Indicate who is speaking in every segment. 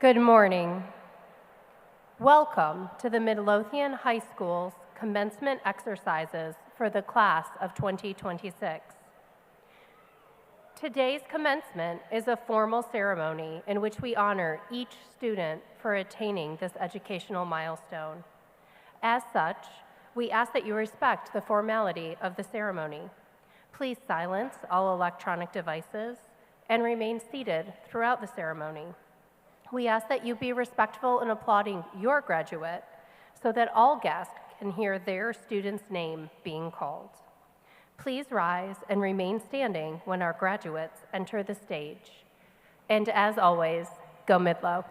Speaker 1: Good morning. Welcome to the Midlothian High School's commencement exercises for the class of 2026. Today's commencement is a formal ceremony in which we honor each student for attaining this educational milestone. As such, we ask that you respect the formality of the ceremony. Please silence all electronic devices and remain seated throughout the ceremony. We ask that you be respectful in applauding your graduate so that all guests can hear their student's name being called. Please rise and remain standing when our graduates enter the stage. And as always, go Midlo.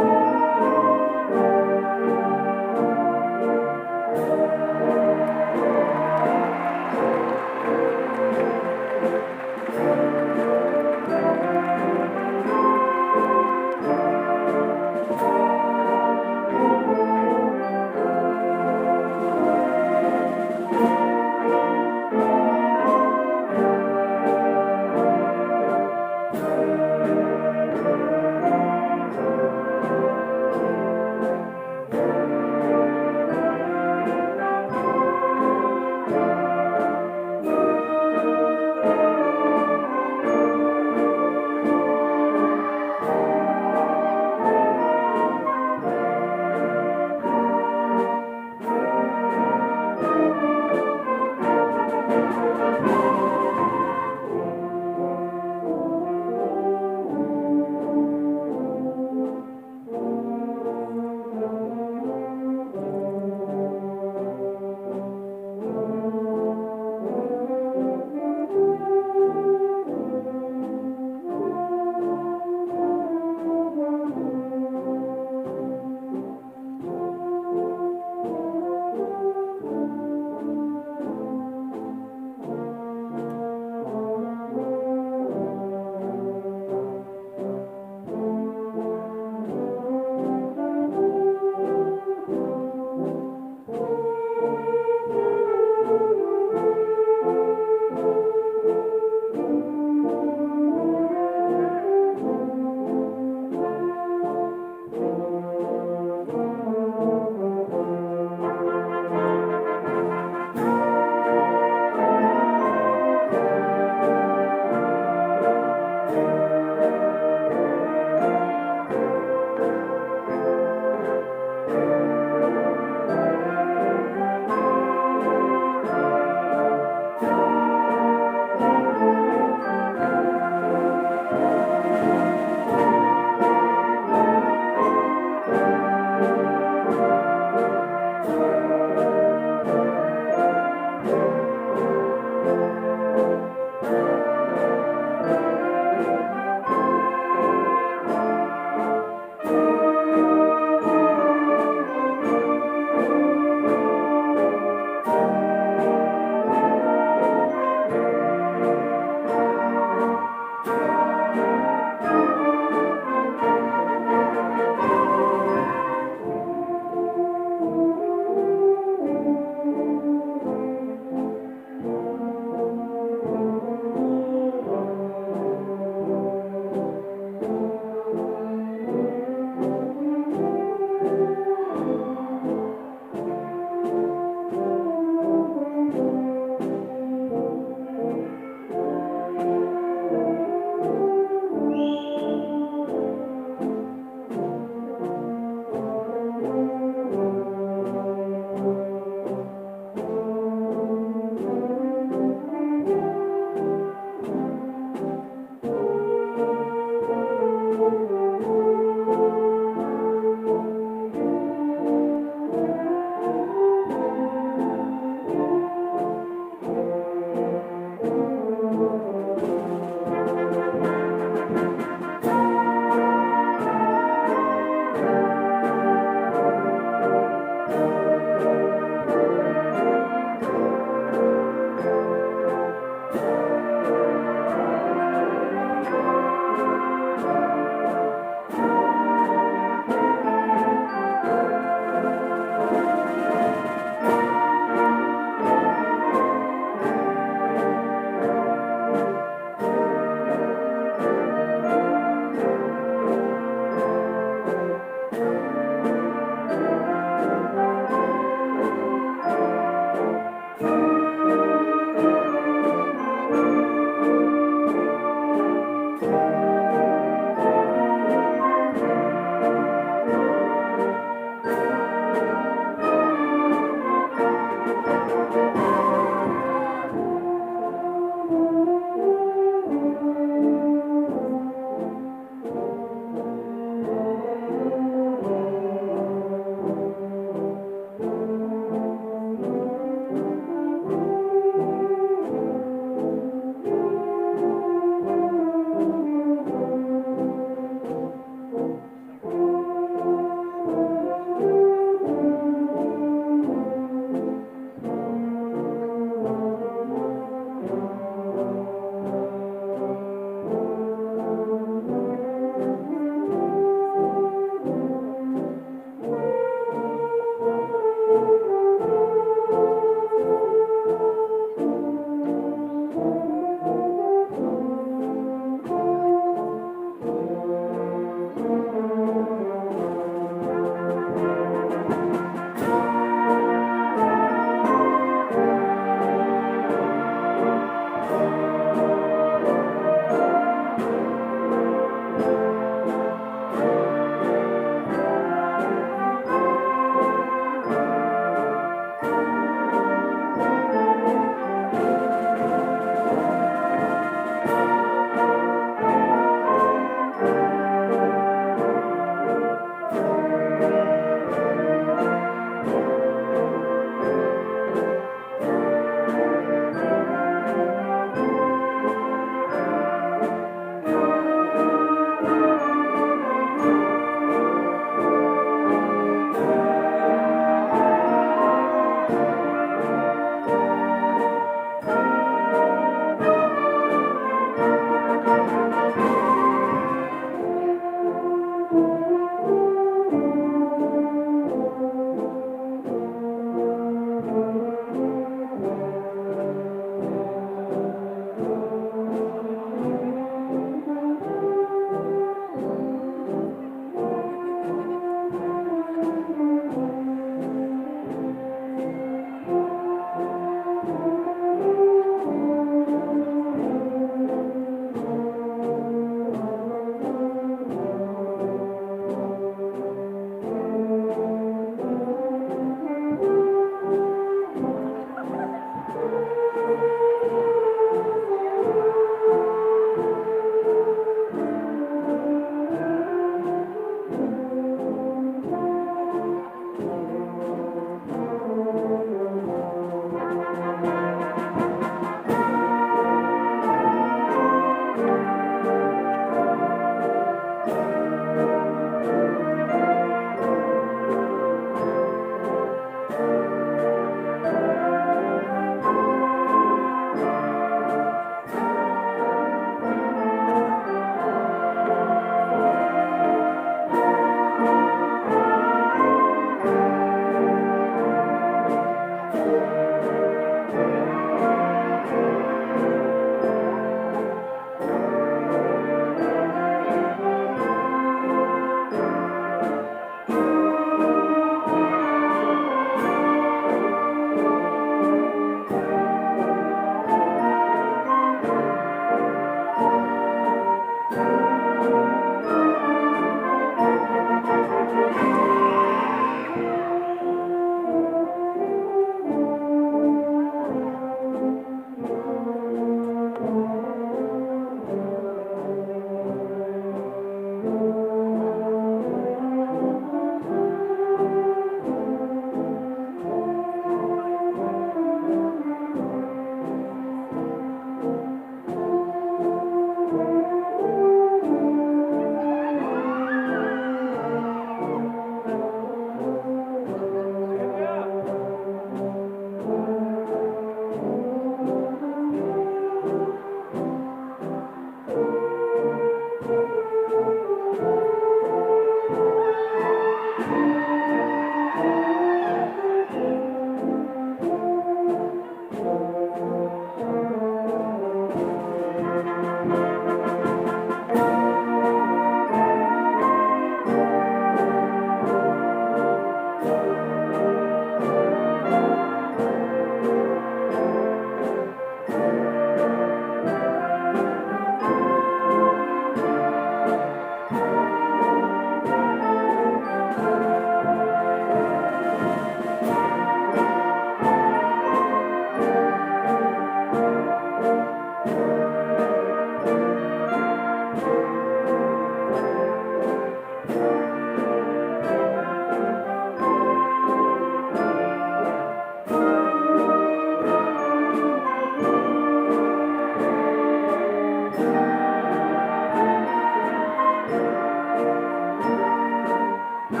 Speaker 2: Don't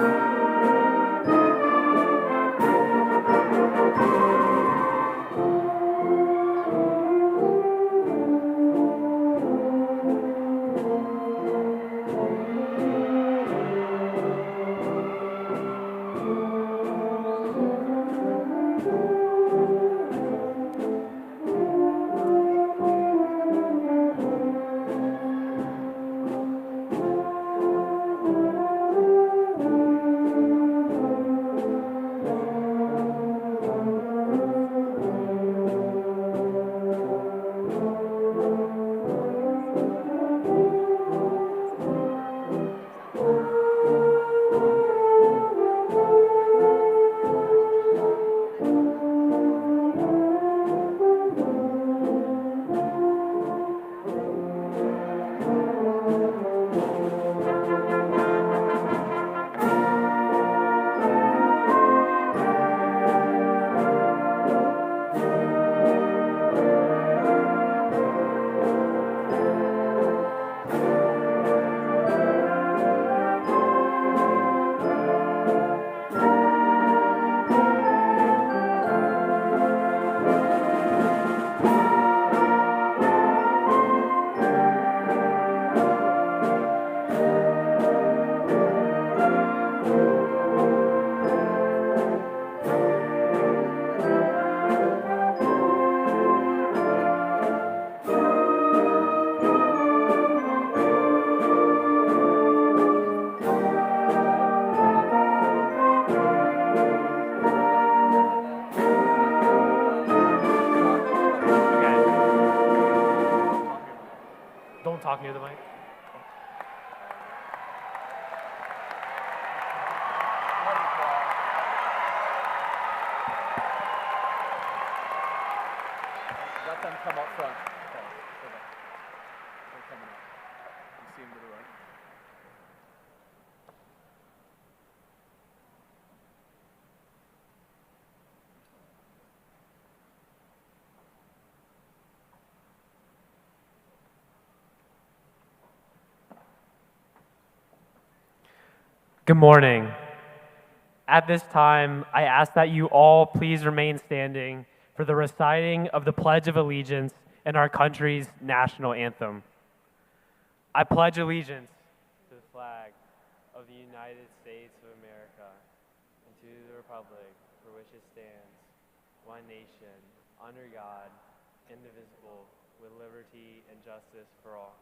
Speaker 2: talk near the mic.
Speaker 3: Let them come up front. Okay, so they're coming up. You see them to the right.
Speaker 2: Good morning. At this time, I ask that you all please remain standing for the reciting of the Pledge of Allegiance and our country's national anthem. I pledge allegiance to the flag of the United States of America and to the republic for which it stands, one nation, under God, indivisible, with liberty and justice for all.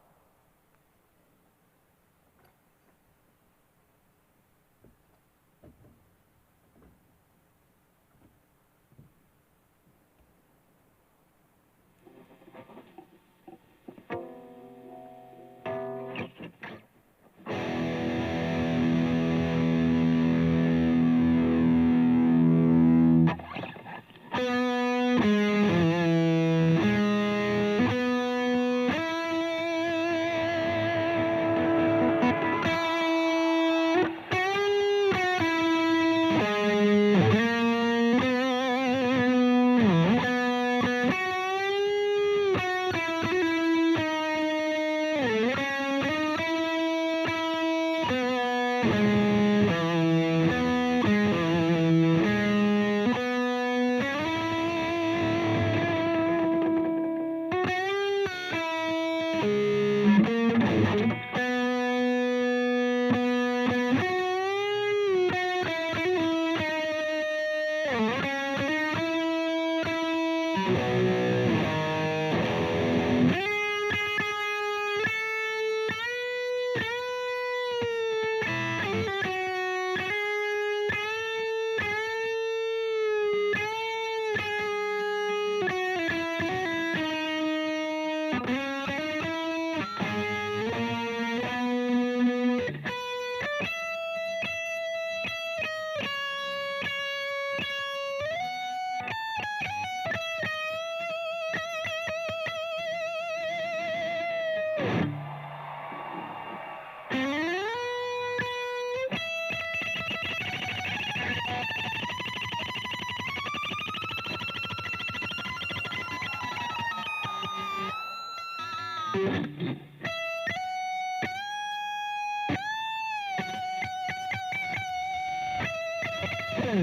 Speaker 2: You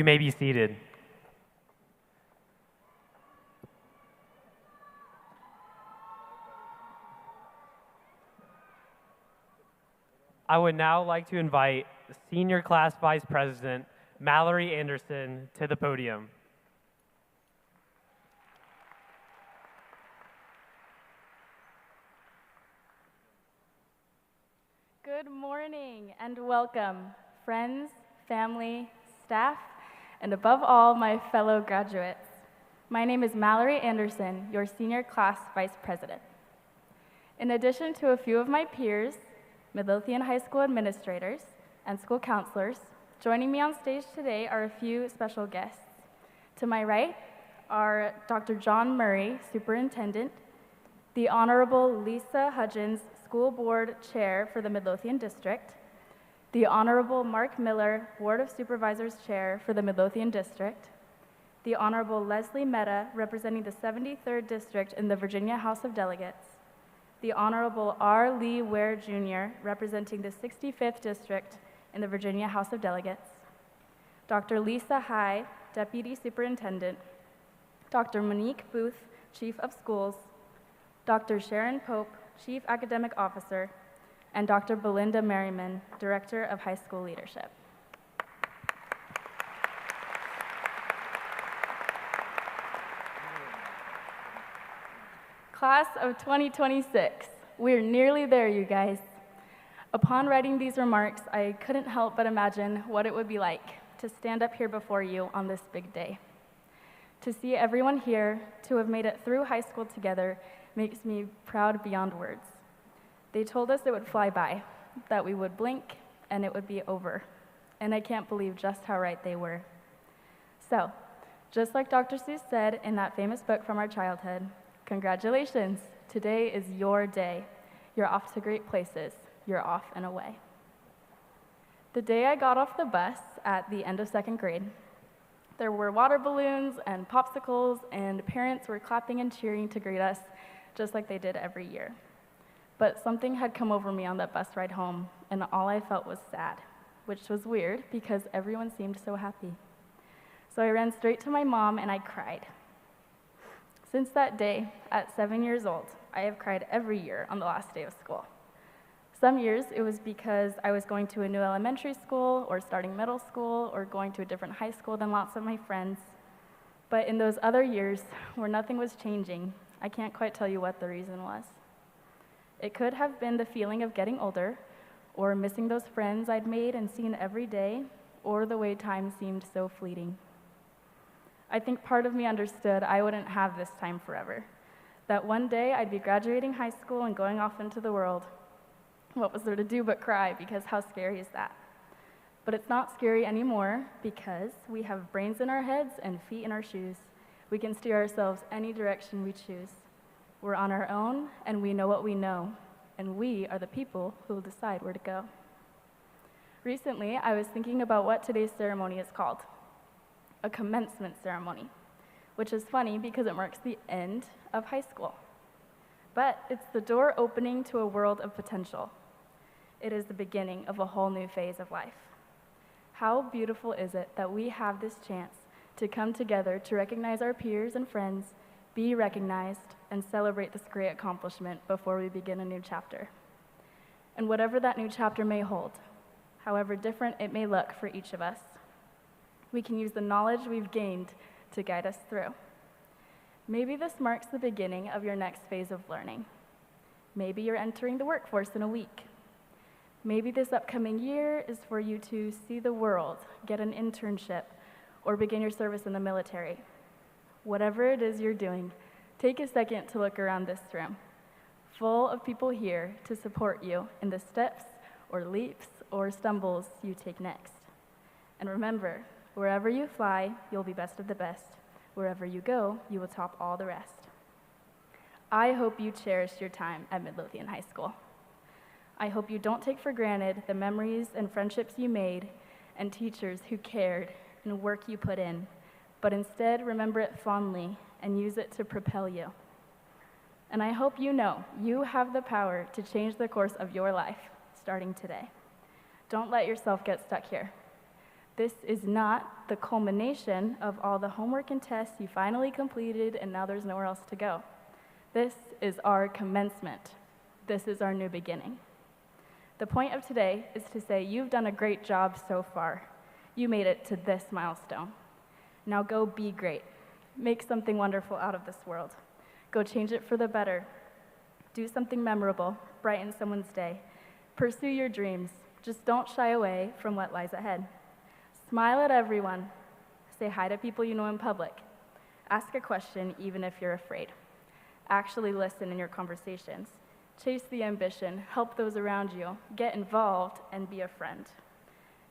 Speaker 2: may be seated. I would now like to invite Senior Class Vice President Mallory Anderson to the podium.
Speaker 4: Good morning and welcome, friends, family, staff, and above all, my fellow graduates. My name is Mallory Anderson, your Senior Class Vice President. In addition to a few of my peers, Midlothian High School administrators, and school counselors, joining me on stage today are a few special guests. To my right are Dr. John Murray, Superintendent, the Honorable Lisa Hudgens, School Board Chair for the Midlothian District, the Honorable Mark Miller, Board of Supervisors Chair for the Midlothian District, the Honorable Leslie Mehta, representing the 73rd District in the Virginia House of Delegates, the Honorable R. Lee Ware Jr., representing the 65th District in the Virginia House of Delegates, Dr. Lisa High, Deputy Superintendent, Dr. Monique Booth, Chief of Schools, Dr. Sharon Pope, Chief Academic Officer, and Dr. Belinda Merriman, Director of High School Leadership. Class of 2026, we're nearly there, you guys. Upon writing these remarks, I couldn't help but imagine what it would be like to stand up here before you on this big day. To see everyone here, to have made it through high school together, makes me proud beyond words. They told us it would fly by, that we would blink and it would be over. And I can't believe just how right they were. So, just like Dr. Seuss said in that famous book from our childhood, congratulations, today is your day. You're off to great places. You're off and away. The day I got off the bus at the end of second grade, there were water balloons and popsicles, and parents were clapping and cheering to greet us, just like they did every year. But something had come over me on that bus ride home, and all I felt was sad, which was weird because everyone seemed so happy. So I ran straight to my mom and I cried. Since that day, at 7 years old, I have cried every year on the last day of school. Some years it was because I was going to a new elementary school or starting middle school or going to a different high school than lots of my friends. But in those other years where nothing was changing, I can't quite tell you what the reason was. It could have been the feeling of getting older, or missing those friends I'd made and seen every day, or the way time seemed so fleeting. I think part of me understood I wouldn't have this time forever, that one day I'd be graduating high school and going off into the world. What was there to do but cry, because how scary is that? But it's not scary anymore because we have brains in our heads and feet in our shoes. We can steer ourselves any direction we choose. We're on our own, and we know what we know, and we are the people who will decide where to go. Recently, I was thinking about what today's ceremony is called, a commencement ceremony, which is funny because it marks the end of high school. But it's the door opening to a world of potential. It is the beginning of a whole new phase of life. How beautiful is it that we have this chance to come together to recognize our peers and friends, be recognized, and celebrate this great accomplishment before we begin a new chapter. And whatever that new chapter may hold, however different it may look for each of us, we can use the knowledge we've gained to guide us through. Maybe this marks the beginning of your next phase of learning. Maybe you're entering the workforce in a week. Maybe this upcoming year is for you to see the world, get an internship, or begin your service in the military. Whatever it is you're doing, take a second to look around this room, full of people here to support you in the steps or leaps or stumbles you take next. And remember, wherever you fly, you'll be best of the best. Wherever you go, you will top all the rest. I hope you cherish your time at Midlothian High School. I hope you don't take for granted the memories and friendships you made and teachers who cared and work you put in, but instead remember it fondly and use it to propel you. And I hope you know you have the power to change the course of your life starting today. Don't let yourself get stuck here. This is not the culmination of all the homework and tests you finally completed and now there's nowhere else to go. This is our commencement. This is our new beginning. The point of today is to say you've done a great job so far. You made it to this milestone. Now go be great. Make something wonderful out of this world. Go change it for the better. Do something memorable, brighten someone's day. Pursue your dreams. Just don't shy away from what lies ahead. Smile at everyone. Say hi to people you know in public. Ask a question even if you're afraid. Actually listen in your conversations. Chase the ambition, help those around you, get involved, and be a friend.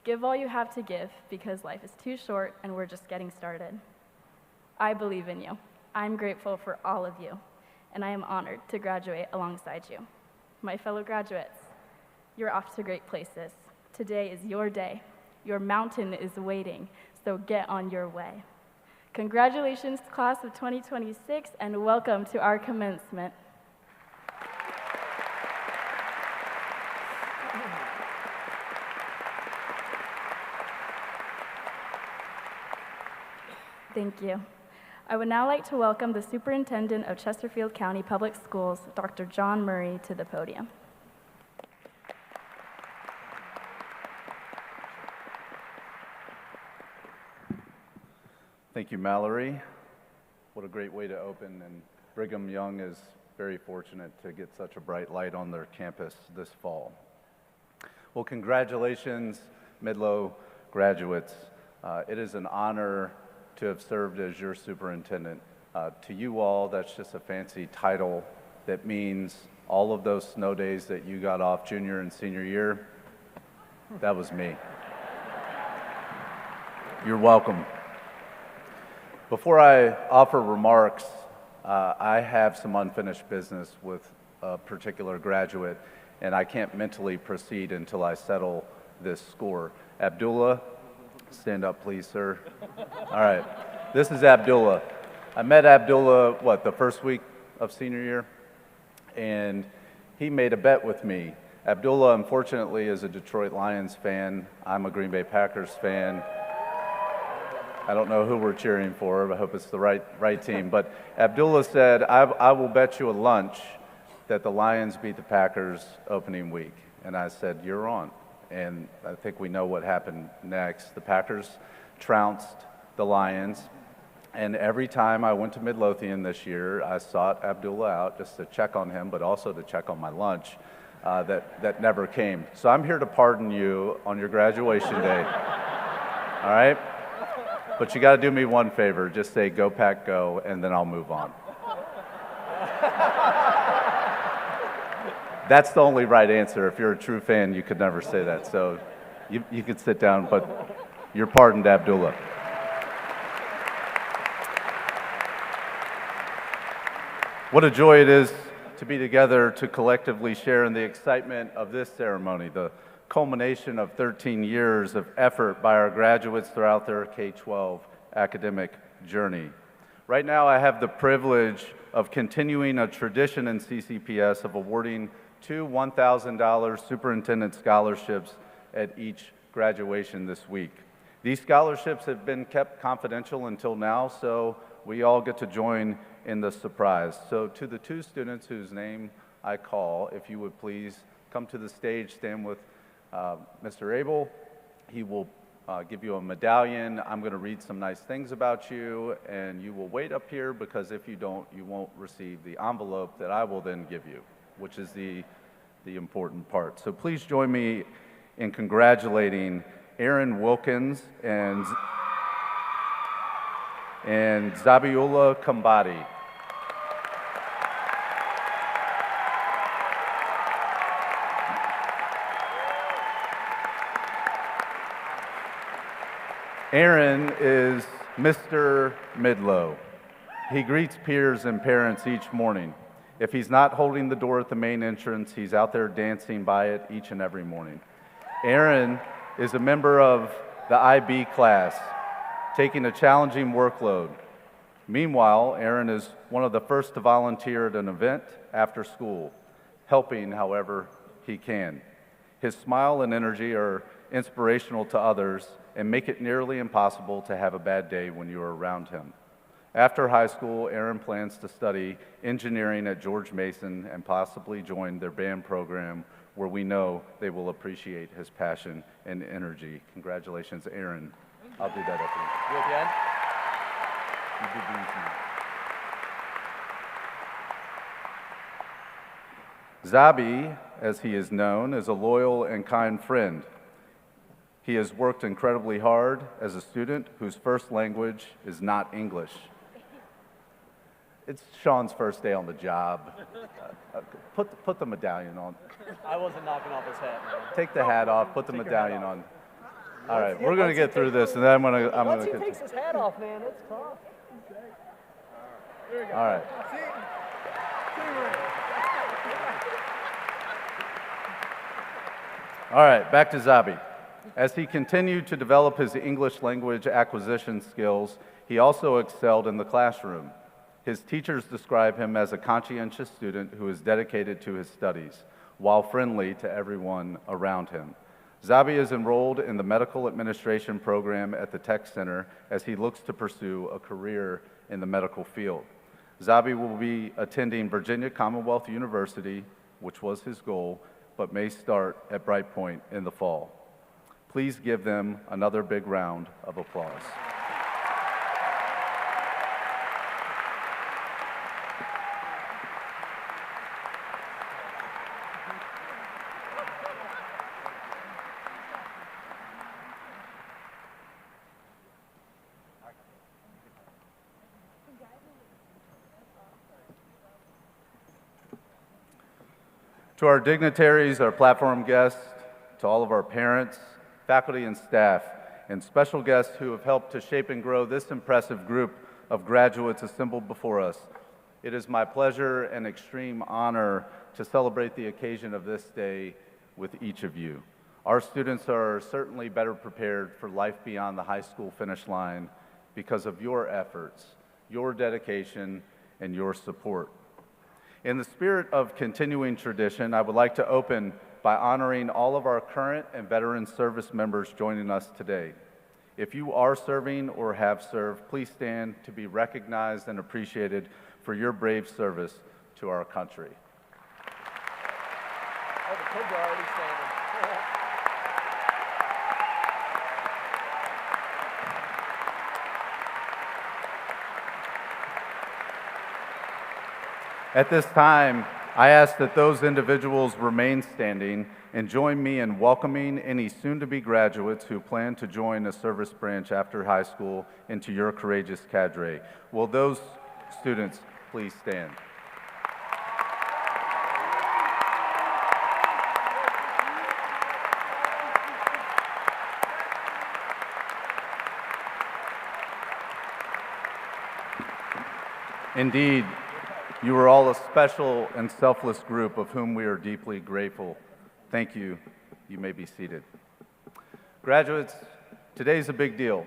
Speaker 4: Give all you have to give because life is too short and we're just getting started. I believe in you. I'm grateful for all of you, and I am honored to graduate alongside you. My fellow graduates, you're off to great places. Today is your day. Your mountain is waiting, so get on your way. Congratulations, class of 2026, and welcome to our commencement. Thank you. I would now like to welcome the Superintendent of Chesterfield County Public Schools, Dr. John Murray, to the podium.
Speaker 3: Thank you, Mallory. What a great way to open, and Brigham Young is very fortunate to get such a bright light on their campus this fall. Well, congratulations, Midlo graduates. It is an honor to have served as your superintendent. To you all, that's just a fancy title that means all of those snow days that you got off junior and senior year, that was me. You're welcome. Before I offer remarks, I have some unfinished business with a particular graduate, and I can't mentally proceed until I settle this score. Abdullah, stand up please, sir. All right, this is Abdullah. I met Abdullah, the first week of senior year? And he made a bet with me. Abdullah, unfortunately, is a Detroit Lions fan. I'm a Green Bay Packers fan. I don't know who we're cheering for. I hope it's the right team. But Abdullah said, I will bet you a lunch that the Lions beat the Packers opening week. And I said, you're on. And I think we know what happened next. The Packers trounced the Lions. And every time I went to Midlothian this year, I sought Abdullah out just to check on him, but also to check on my lunch that never came. So I'm here to pardon you on your graduation day. All right? But you got to do me one favor. Just say, go Pack, go, and then I'll move on. That's the only right answer. If you're a true fan, you could never say that. So you could sit down, but you're pardoned, Abdullah. What a joy it is to be together to collectively share in the excitement of this ceremony, the culmination of 13 years of effort by our graduates throughout their K-12 academic journey. Right now, I have the privilege of continuing a tradition in CCPS of awarding 2 $1,000 superintendent scholarships at each graduation this week. These scholarships have been kept confidential until now, so we all get to join in the surprise. So to the 2 students whose name I call, if you would please come to the stage, stand with Mr. Abel. He will give you a medallion. I'm going to read some nice things about you, and you will wait up here because if you don't, you won't receive the envelope that I will then give you, which is the important part. So please join me in congratulating Aaron Wilkins and Zabiullah Kambadi. Aaron is Mr. Midlo. He greets peers and parents each morning. If he's not holding the door at the main entrance, he's out there dancing by it each and every morning. Aaron is a member of the IB class, taking a challenging workload. Meanwhile, Aaron is one of the first to volunteer at an event after school, helping however he can. His smile and energy are inspirational to others and make it nearly impossible to have a bad day when you are around him. After high school, Aaron plans to study engineering at George Mason and possibly join their band program, where we know they will appreciate his passion and energy. Congratulations, Aaron. I'll do that at
Speaker 5: You at the end?
Speaker 3: Zabi, as he is known, is a loyal and kind friend. He has worked incredibly hard as a student whose first language is not English. It's Sean's first day on the job. Put the medallion on.
Speaker 5: I wasn't knocking off his hat, man.
Speaker 3: Take the hat off, put the medallion on. All right, we're going to get through this, and then I'm going to
Speaker 5: Once he
Speaker 3: continue.
Speaker 5: takes his hat off, man, it's tough.
Speaker 3: All right. All right, back to Zabi. As he continued to develop his English language acquisition skills, he also excelled in the classroom. His teachers describe him as a conscientious student who is dedicated to his studies, while friendly to everyone around him. Zabi is enrolled in the medical administration program at the Tech Center as he looks to pursue a career in the medical field. Zabi will be attending Virginia Commonwealth University, which was his goal, but may start at Bright Point in the fall. Please give them another big round of applause. To our dignitaries, our platform guests, to all of our parents, faculty and staff, and special guests who have helped to shape and grow this impressive group of graduates assembled before us, it is my pleasure and extreme honor to celebrate the occasion of this day with each of you. Our students are certainly better prepared for life beyond the high school finish line because of your efforts, your dedication, and your support. In the spirit of continuing tradition, I would like to open by honoring all of our current and veteran service members joining us today. If you are serving or have served, please stand to be recognized and appreciated for your brave service to our country.
Speaker 5: Oh, the kids are already standing.
Speaker 3: At this time, I ask that those individuals remain standing and join me in welcoming any soon-to-be graduates who plan to join a service branch after high school into your courageous cadre. Will those students please stand? Indeed, you are all a special and selfless group of whom we are deeply grateful. Thank you. You may be seated. Graduates, today's a big deal.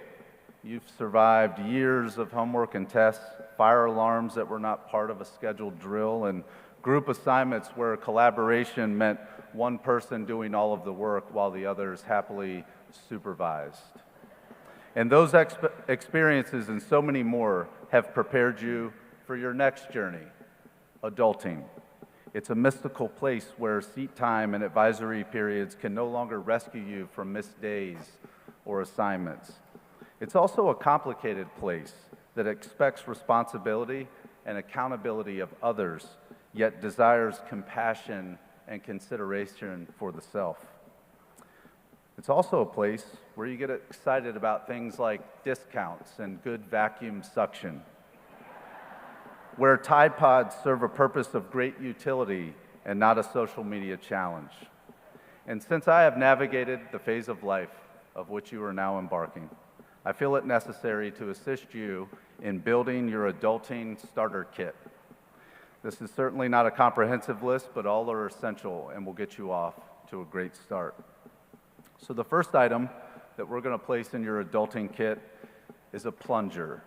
Speaker 3: You've survived years of homework and tests, fire alarms that were not part of a scheduled drill, and group assignments where collaboration meant one person doing all of the work while the others happily supervised. And those experiences and so many more have prepared you for your next journey, adulting. It's a mystical place where seat time and advisory periods can no longer rescue you from missed days or assignments. It's also a complicated place that expects responsibility and accountability of others, yet desires compassion and consideration for the self. It's also a place where you get excited about things like discounts and good vacuum suction, where Tide Pods serve a purpose of great utility and not a social media challenge. And since I have navigated the phase of life of which you are now embarking, I feel it necessary to assist you in building your adulting starter kit. This is certainly not a comprehensive list, but all are essential and will get you off to a great start. So the first item that we're going to place in your adulting kit is a plunger.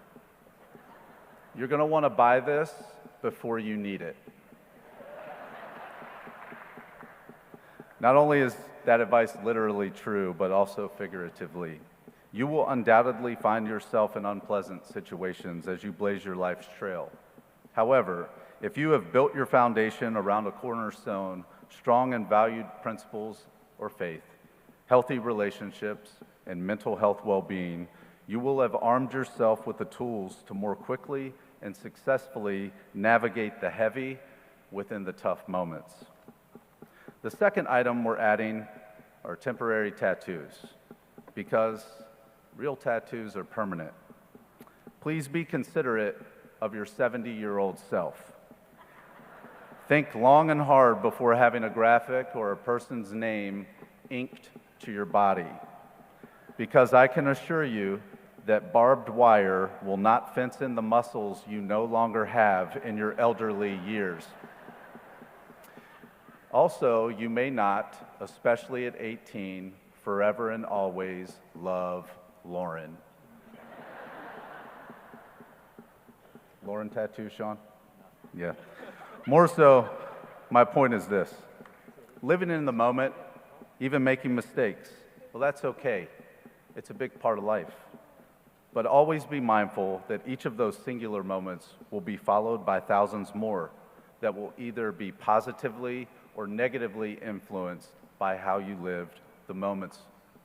Speaker 3: You're going to want to buy this before you need it. Not only is that advice literally true, but also figuratively. You will undoubtedly find yourself in unpleasant situations as you blaze your life's trail. However, if you have built your foundation around a cornerstone, strong and valued principles or faith, healthy relationships, and mental health well-being, you will have armed yourself with the tools to more quickly and successfully navigate the heavy within the tough moments. The second item we're adding are temporary tattoos, because real tattoos are permanent. Please be considerate of your 70-year-old self. Think long and hard before having a graphic or a person's name inked to your body, because I can assure you that barbed wire will not fence in the muscles you no longer have in your elderly years. Also, you may not, especially at 18, forever and always love Lauren. Lauren tattoo, Sean? Yeah. More so, my point is this. Living in the moment, even making mistakes, well, that's okay. It's a big part of life. But always be mindful that each of those singular moments will be followed by thousands more that will either be positively or negatively influenced by how you lived the moments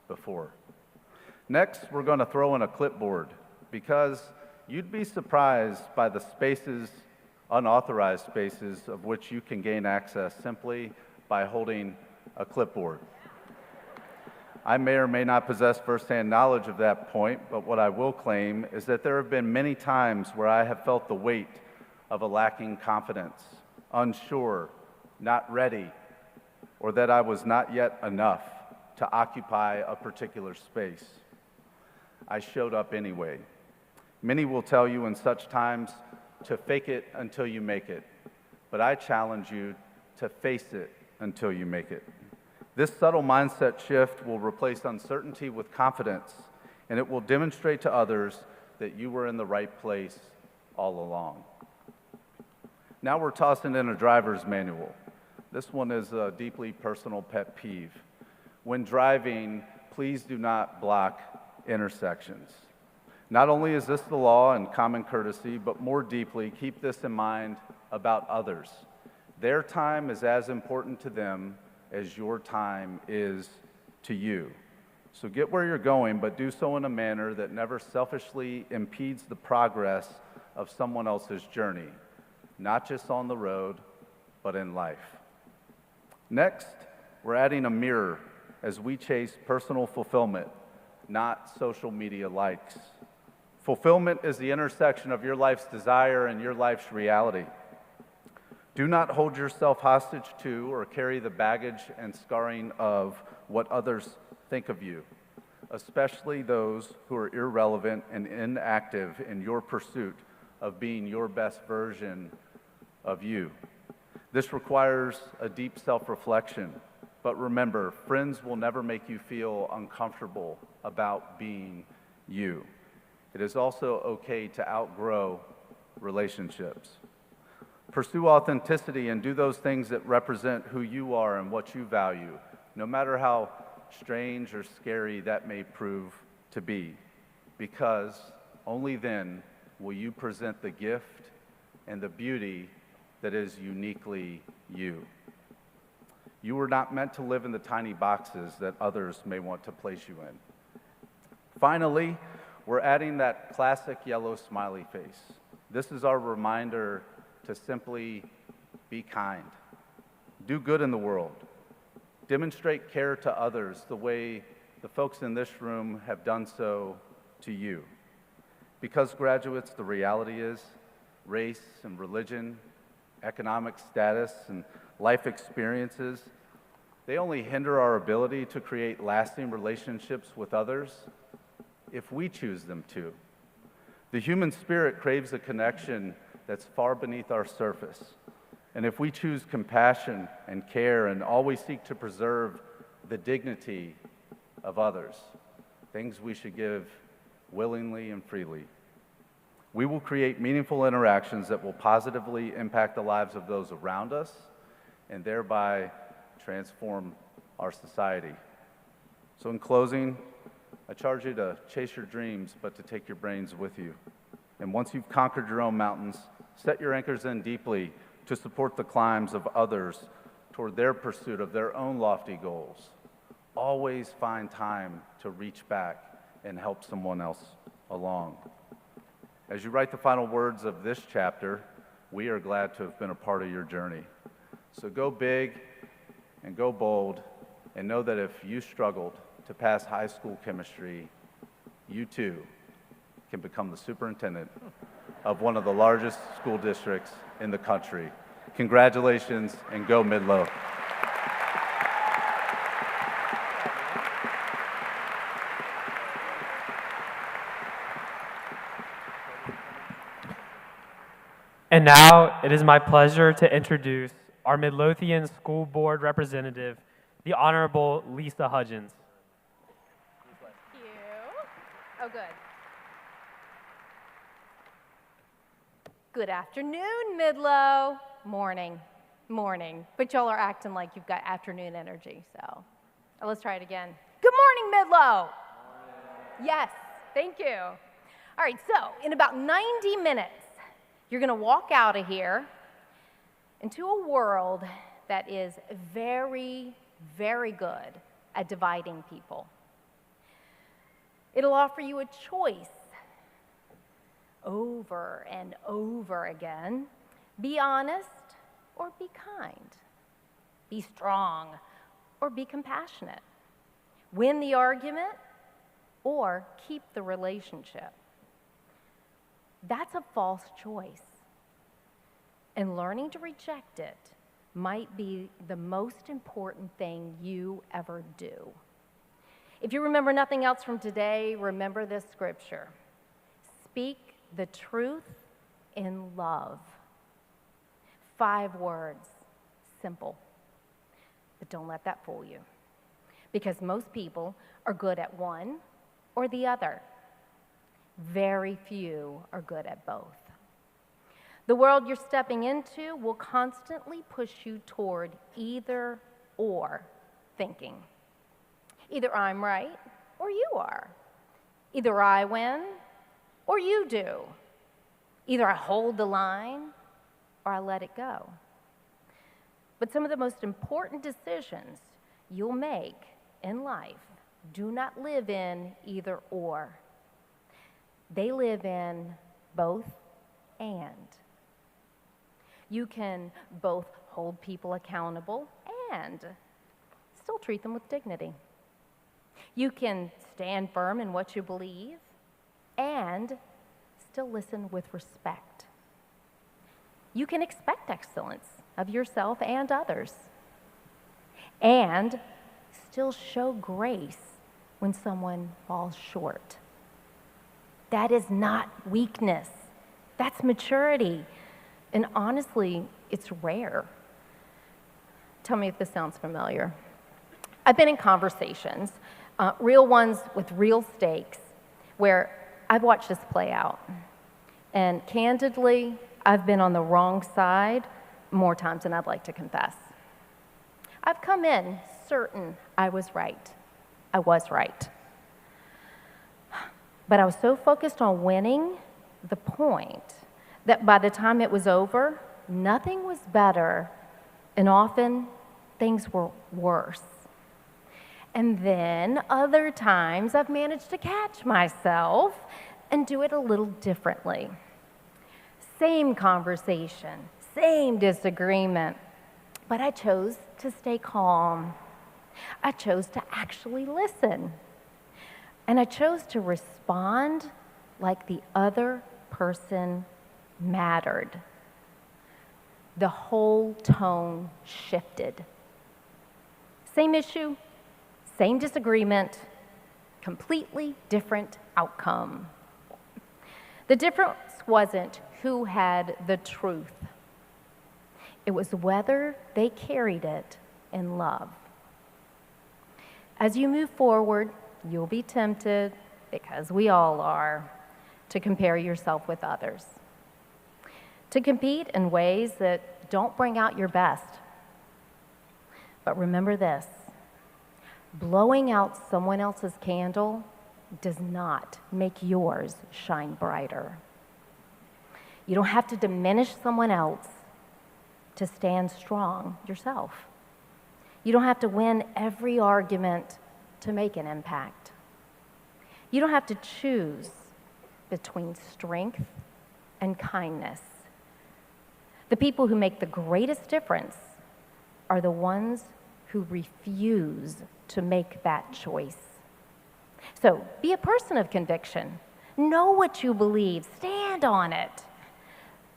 Speaker 3: before. Next, we're going to throw in a clipboard, because you'd be surprised by the spaces, unauthorized spaces, of which you can gain access simply by holding a clipboard. I may or may not possess firsthand knowledge of that point, but what I will claim is that there have been many times where I have felt the weight of a lacking confidence, unsure, not ready, or that I was not yet enough to occupy a particular space. I showed up anyway. Many will tell you in such times to fake it until you make it, but I challenge you to face it until you make it. This subtle mindset shift will replace uncertainty with confidence, and it will demonstrate to others that you were in the right place all along. Now we're tossing in a driver's manual. This one is a deeply personal pet peeve. When driving, please do not block intersections. Not only is this the law and common courtesy, but more deeply, keep this in mind about others. Their time is as important to them as your time is to you. So get where you're going, but do so in a manner that never selfishly impedes the progress of someone else's journey, not just on the road, but in life. Next, we're adding a mirror as we chase personal fulfillment, not social media likes. Fulfillment is the intersection of your life's desire and your life's reality. Do not hold yourself hostage to or carry the baggage and scarring of what others think of you, especially those who are irrelevant and inactive in your pursuit of being your best version of you. This requires a deep self-reflection, but remember, friends will never make you feel uncomfortable about being you. It is also okay to outgrow relationships. Pursue authenticity and do those things that represent who you are and what you value, no matter how strange or scary that may prove to be, because only then will you present the gift and the beauty that is uniquely you. You were not meant to live in the tiny boxes that others may want to place you in. Finally, we're adding that classic yellow smiley face. This is our reminder to simply be kind. Do good in the world. Demonstrate care to others the way the folks in this room have done so to you. Because graduates, the reality is race and religion, economic status, and life experiences, they only hinder our ability to create lasting relationships with others if we choose them to. The human spirit craves a connection that's far beneath our surface, And if we choose compassion and care and always seek to preserve the dignity of others, things we should give willingly and freely, we will create meaningful interactions that will positively impact the lives of those around us and thereby transform our society. So in closing, I charge you to chase your dreams, but to take your brains with you. And once you've conquered your own mountains, set your anchors in deeply to support the climbs of others toward their pursuit of their own lofty goals. Always find time to reach back and help someone else along. As you write the final words of this chapter, we are glad to have been a part of your journey. So go big and go bold, and know that if you struggled to pass high school chemistry, you too can become the superintendent of one of the largest school districts in the country. Congratulations, and go Midlo.
Speaker 2: And now it is my pleasure to introduce our Midlothian School Board representative, the Honorable Lisa Hudgens.
Speaker 1: Thank you. Oh, good. Good afternoon, Midlo. Morning. But y'all are acting like you've got afternoon energy, so let's try it again. Good morning, Midlo. Yes, thank you. All right, so in about 90 minutes, you're going to walk out of here into a world that is very, very good at dividing people. It'll offer you a choice over and over again. Be honest or be kind. Be strong or be compassionate. Win the argument or keep the relationship. That's a false choice. And learning to reject it might be the most important thing you ever do. If you remember nothing else from today, remember this scripture. Speak the truth in love. 5 words, simple. But don't let that fool you. Because most people are good at one or the other. Very few are good at both. The world you're stepping into will constantly push you toward either or thinking. Either I'm right or you are. Either I win or you do. Either I hold the line or I let it go. But some of the most important decisions you'll make in life do not live in either or. They live in both and. You can both hold people accountable and still treat them with dignity. You can stand firm in what you believe and still listen with respect. You can expect excellence of yourself and others and still show grace when someone falls short. That is not weakness. That's maturity. And honestly, it's rare. Tell me if this sounds familiar. I've been in conversations, real ones with real stakes, where I've watched this play out. And candidly, I've been on the wrong side more times than I'd like to confess. I've come in certain I was right. I was right. But I was so focused on winning the point that by the time it was over, nothing was better, and often things were worse. And then other times I've managed to catch myself and do it a little differently. Same conversation, same disagreement, but I chose to stay calm. I chose to actually listen. And I chose to respond like the other person mattered. The whole tone shifted. Same issue, same disagreement, completely different outcome. The difference wasn't who had the truth. It was whether they carried it in love. As you move forward, you'll be tempted, because we all are, to compare yourself with others, to compete in ways that don't bring out your best. But remember this, blowing out someone else's candle does not make yours shine brighter. You don't have to diminish someone else to stand strong yourself. You don't have to win every argument to make an impact. You don't have to choose between strength and kindness. The people who make the greatest difference are the ones who refuse to make that choice. So be a person of conviction. Know what you believe, stand on it.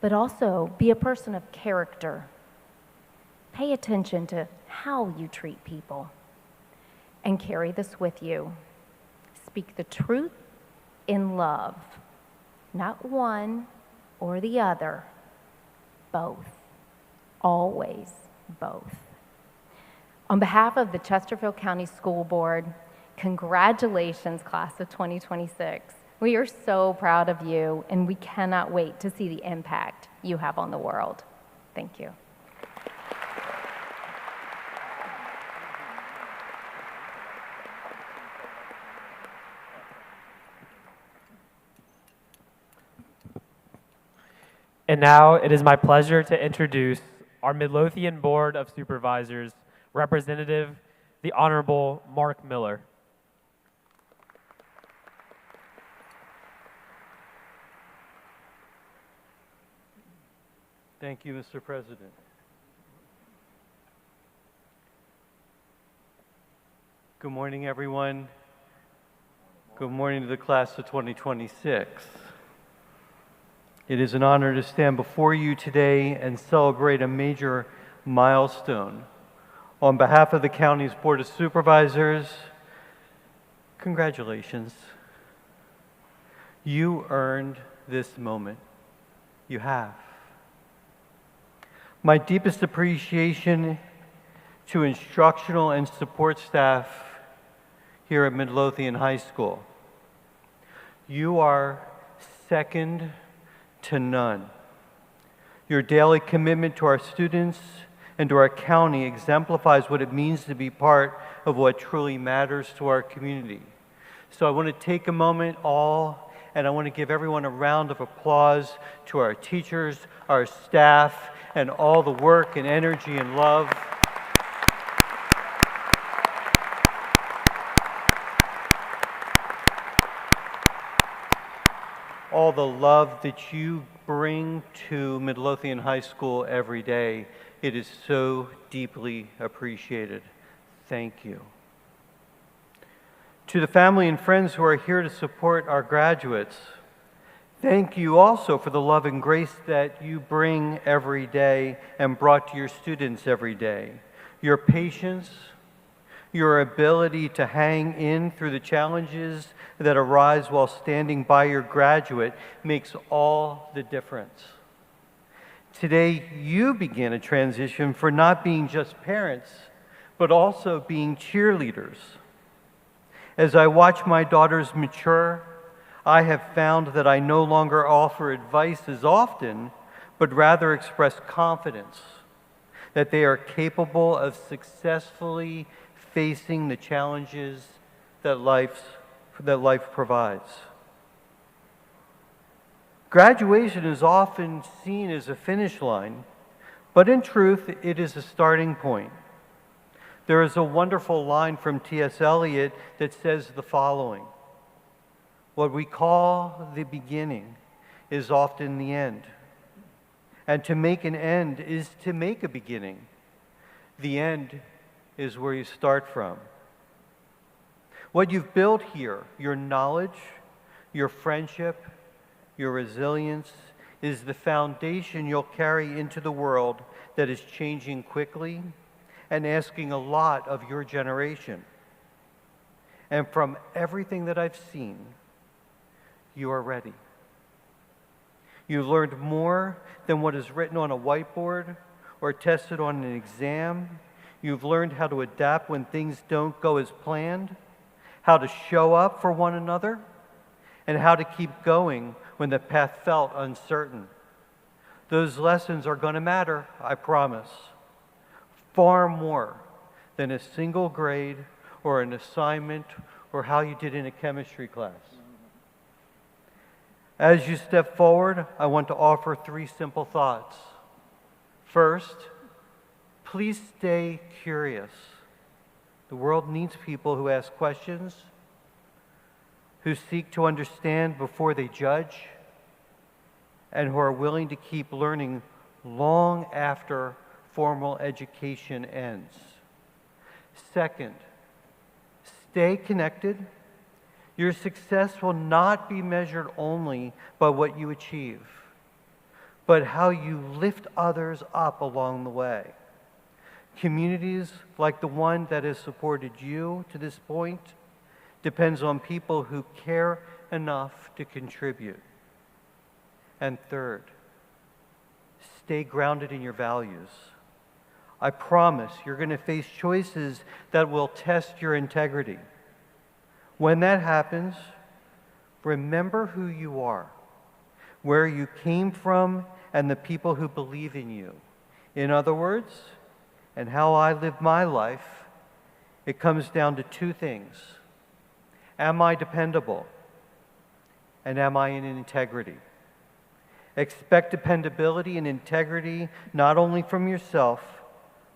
Speaker 1: But also be a person of character. Pay attention to how you treat people and carry this with you. Speak the truth in love, not one or the other, both, always both. On behalf of the Chesterfield County School Board, congratulations, class of 2026. We are so proud of you, and we cannot wait to see the impact you have on the world. Thank you.
Speaker 2: And now it is my pleasure to introduce our Midlothian Board of Supervisors, Representative, the Honorable Mark Miller.
Speaker 6: Thank you, Mr. President. Good morning, everyone. Good morning to the class of 2026. It is an honor to stand before you today and celebrate a major milestone. On behalf of the county's Board of Supervisors, congratulations. You earned this moment. You have. My deepest appreciation to instructional and support staff here at Midlothian High School. You are second to none. Your daily commitment to our students and to our county exemplifies what it means to be part of what truly matters to our community. So I want to take a moment and I want to give everyone a round of applause to our teachers, our staff, and all the work and energy and love. All the love that you bring to Midlothian High School every day. It is so deeply appreciated. Thank you. To the family and friends who are here to support our graduates, thank you also for the love and grace that you bring every day and brought to your students every day. Your patience, your ability to hang in through the challenges that arise while standing by your graduate makes all the difference. Today, you begin a transition for not being just parents, but also being cheerleaders. As I watch my daughters mature, I have found that I no longer offer advice as often, but rather express confidence that they are capable of successfully facing the challenges that life provides. Graduation is often seen as a finish line, but in truth, it is a starting point. There is a wonderful line from T.S. Eliot that says the following: what we call the beginning is often the end, and to make an end is to make a beginning. The end is where you start from. What you've built here, your knowledge, your friendship, your resilience, is the foundation you'll carry into the world that is changing quickly and asking a lot of your generation. And from everything that I've seen, you are ready. You learned more than what is written on a whiteboard or tested on an exam. You've learned how to adapt when things don't go as planned, how to show up for one another, and how to keep going when the path felt uncertain. Those lessons are going to matter, I promise, far more than a single grade or an assignment or how you did in a chemistry class. As you step forward, I want to offer 3 simple thoughts. First, please stay curious. The world needs people who ask questions, who seek to understand before they judge, and who are willing to keep learning long after formal education ends. Second, stay connected. Your success will not be measured only by what you achieve, but how you lift others up along the way. Communities like the one that has supported you to this point depends on people who care enough to contribute. And third, stay grounded in your values. I promise you're going to face choices that will test your integrity. When that happens, remember who you are, where you came from, and the people who believe in you. In other words, and how I live my life, it comes down to 2 things. Am I dependable? And am I in integrity? Expect dependability and integrity not only from yourself,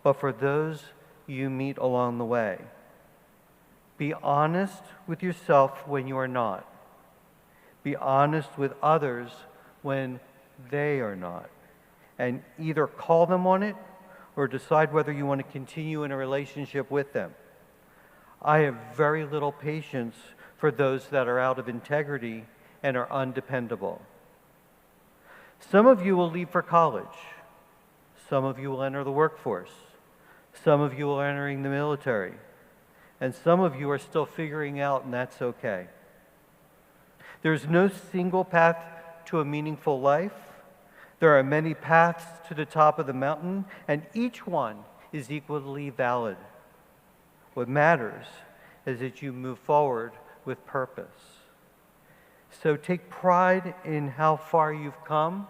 Speaker 6: but for those you meet along the way. Be honest with yourself when you are not. Be honest with others when they are not. And either call them on it or decide whether you want to continue in a relationship with them. I have very little patience for those that are out of integrity and are undependable. Some of you will leave for college. Some of you will enter the workforce. Some of you are entering the military. And some of you are still figuring out, and that's okay. There's no single path to a meaningful life. There are many paths to the top of the mountain, and each one is equally valid. What matters is that you move forward with purpose. So take pride in how far you've come.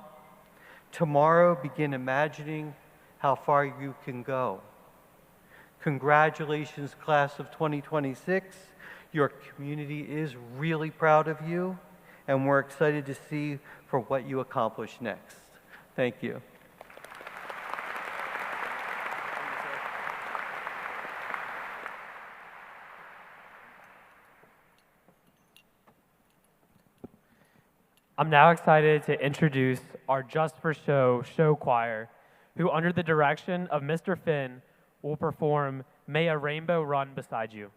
Speaker 6: Tomorrow, begin imagining how far you can go. Congratulations, class of 2026. Your community is really proud of you, and we're excited to see for what you accomplish next. Thank you.
Speaker 2: I'm now excited to introduce our Just for Show choir, who under the direction of Mr. Finn will perform May a Rainbow Run Beside You.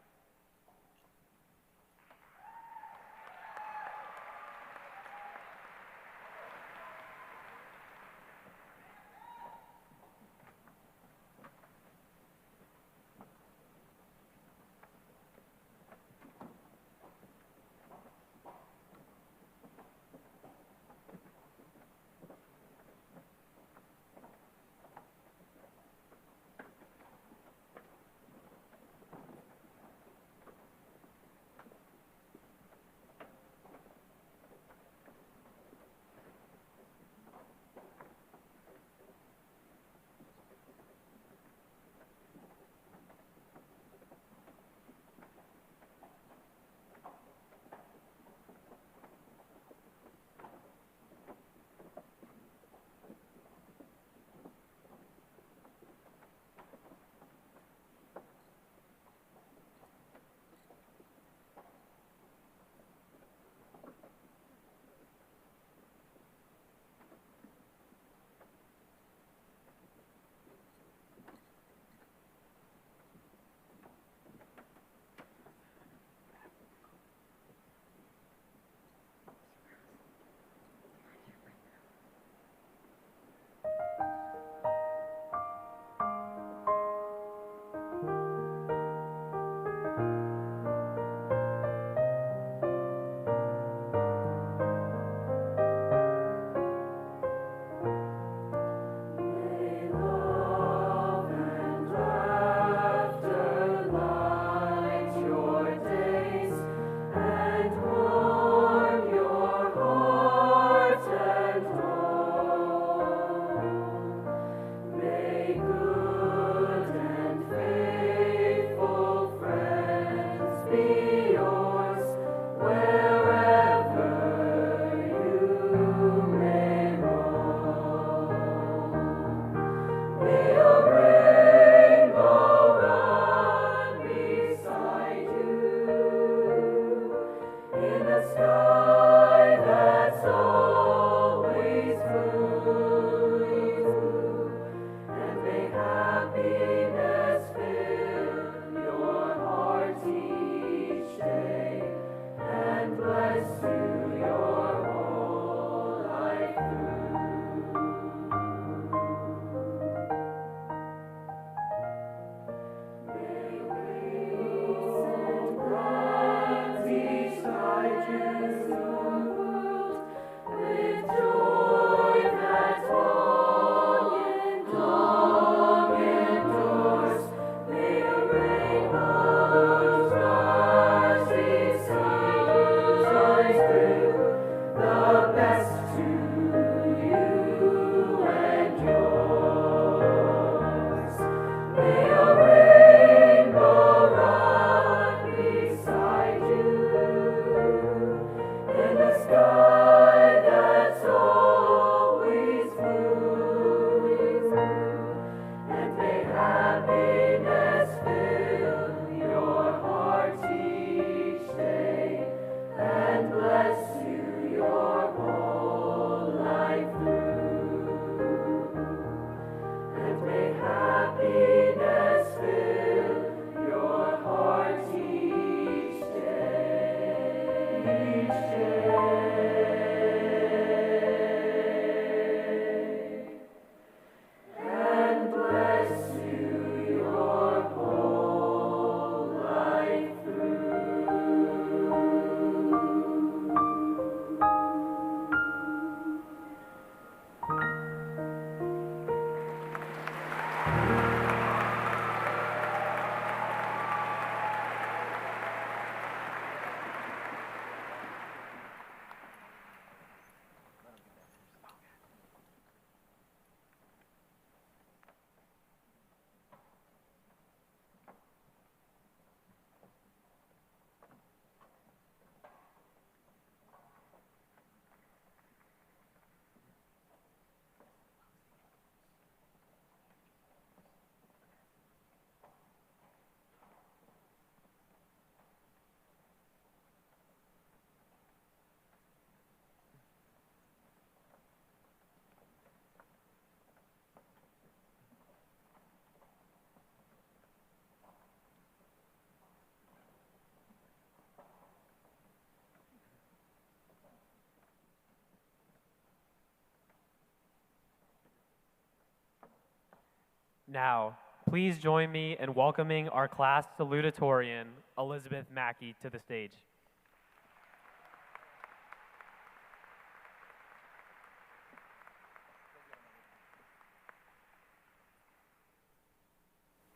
Speaker 2: Now, please join me in welcoming our class salutatorian, Elizabeth Mackey, to the stage.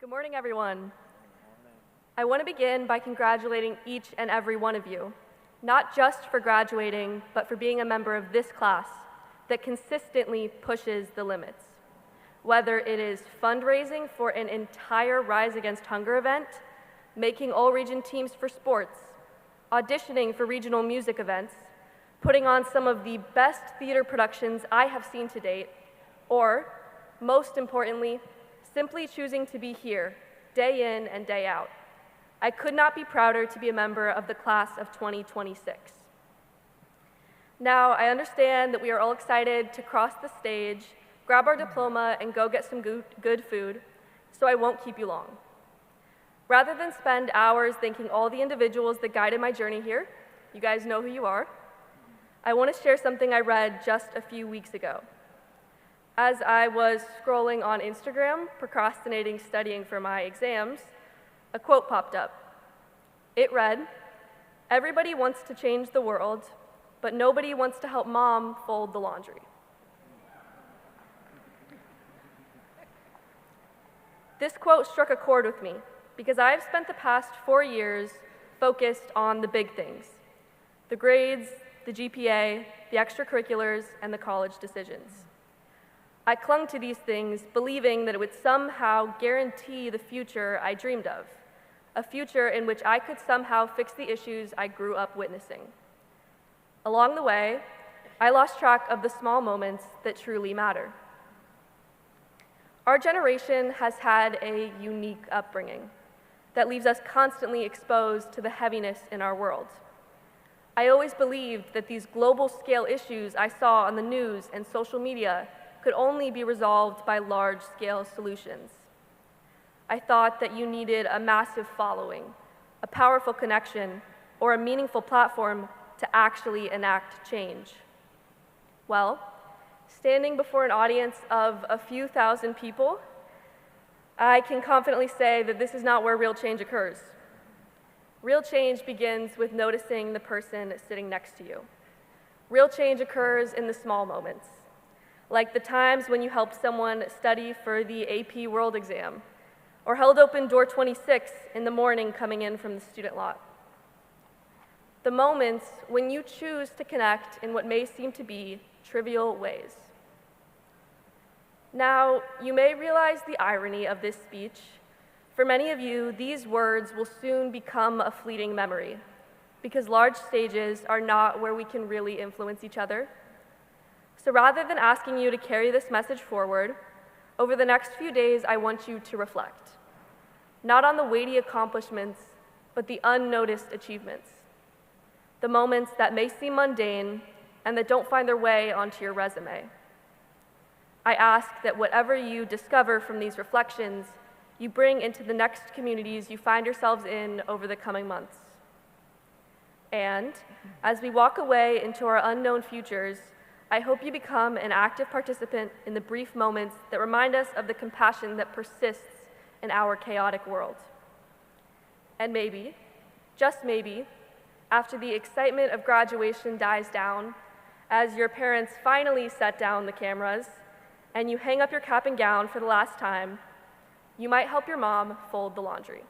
Speaker 7: Good morning, everyone. I want to begin by congratulating each and every one of you, not just for graduating, but for being a member of this class that consistently pushes the limits. Whether it is fundraising for an entire Rise Against Hunger event, making all-region teams for sports, auditioning for regional music events, putting on some of the best theater productions I have seen to date, or, most importantly, simply choosing to be here, day in and day out. I could not be prouder to be a member of the class of 2026. Now, I understand that we are all excited to cross the stage, grab our diploma, and go get some good food, so I won't keep you long. Rather than spend hours thanking all the individuals that guided my journey here, you guys know who you are, I want to share something I read just a few weeks ago. As I was scrolling on Instagram, procrastinating studying for my exams, a quote popped up. It read, "Everybody wants to change the world, but nobody wants to help mom fold the laundry." This quote struck a chord with me because I've spent the past 4 years focused on the big things, the grades, the GPA, the extracurriculars, and the college decisions. I clung to these things, believing that it would somehow guarantee the future I dreamed of, a future in which I could somehow fix the issues I grew up witnessing. Along the way, I lost track of the small moments that truly matter. Our generation has had a unique upbringing that leaves us constantly exposed to the heaviness in our world. I always believed that these global scale issues I saw on the news and social media could only be resolved by large-scale solutions. I thought that you needed a massive following, a powerful connection, or a meaningful platform to actually enact change. Well, standing before an audience of a few thousand people, I can confidently say that this is not where real change occurs. Real change begins with noticing the person sitting next to you. Real change occurs in the small moments, like the times when you helped someone study for the AP World exam, or held open door 26 in the morning coming in from the student lot. The moments when you choose to connect in what may seem to be trivial ways. Now, you may realize the irony of this speech. For many of you, these words will soon become a fleeting memory, because large stages are not where we can really influence each other. So rather than asking you to carry this message forward, over the next few days, I want you to reflect, not on the weighty accomplishments, but the unnoticed achievements, the moments that may seem mundane and that don't find their way onto your resume. I ask that whatever you discover from these reflections, you bring into the next communities you find yourselves in over the coming months. And as we walk away into our unknown futures, I hope you become an active participant in the brief moments that remind us of the compassion that persists in our chaotic world. And maybe, just maybe, after the excitement of graduation dies down, as your parents finally set down the cameras, and you hang up your cap and gown for the last time, you might help your mom fold the laundry.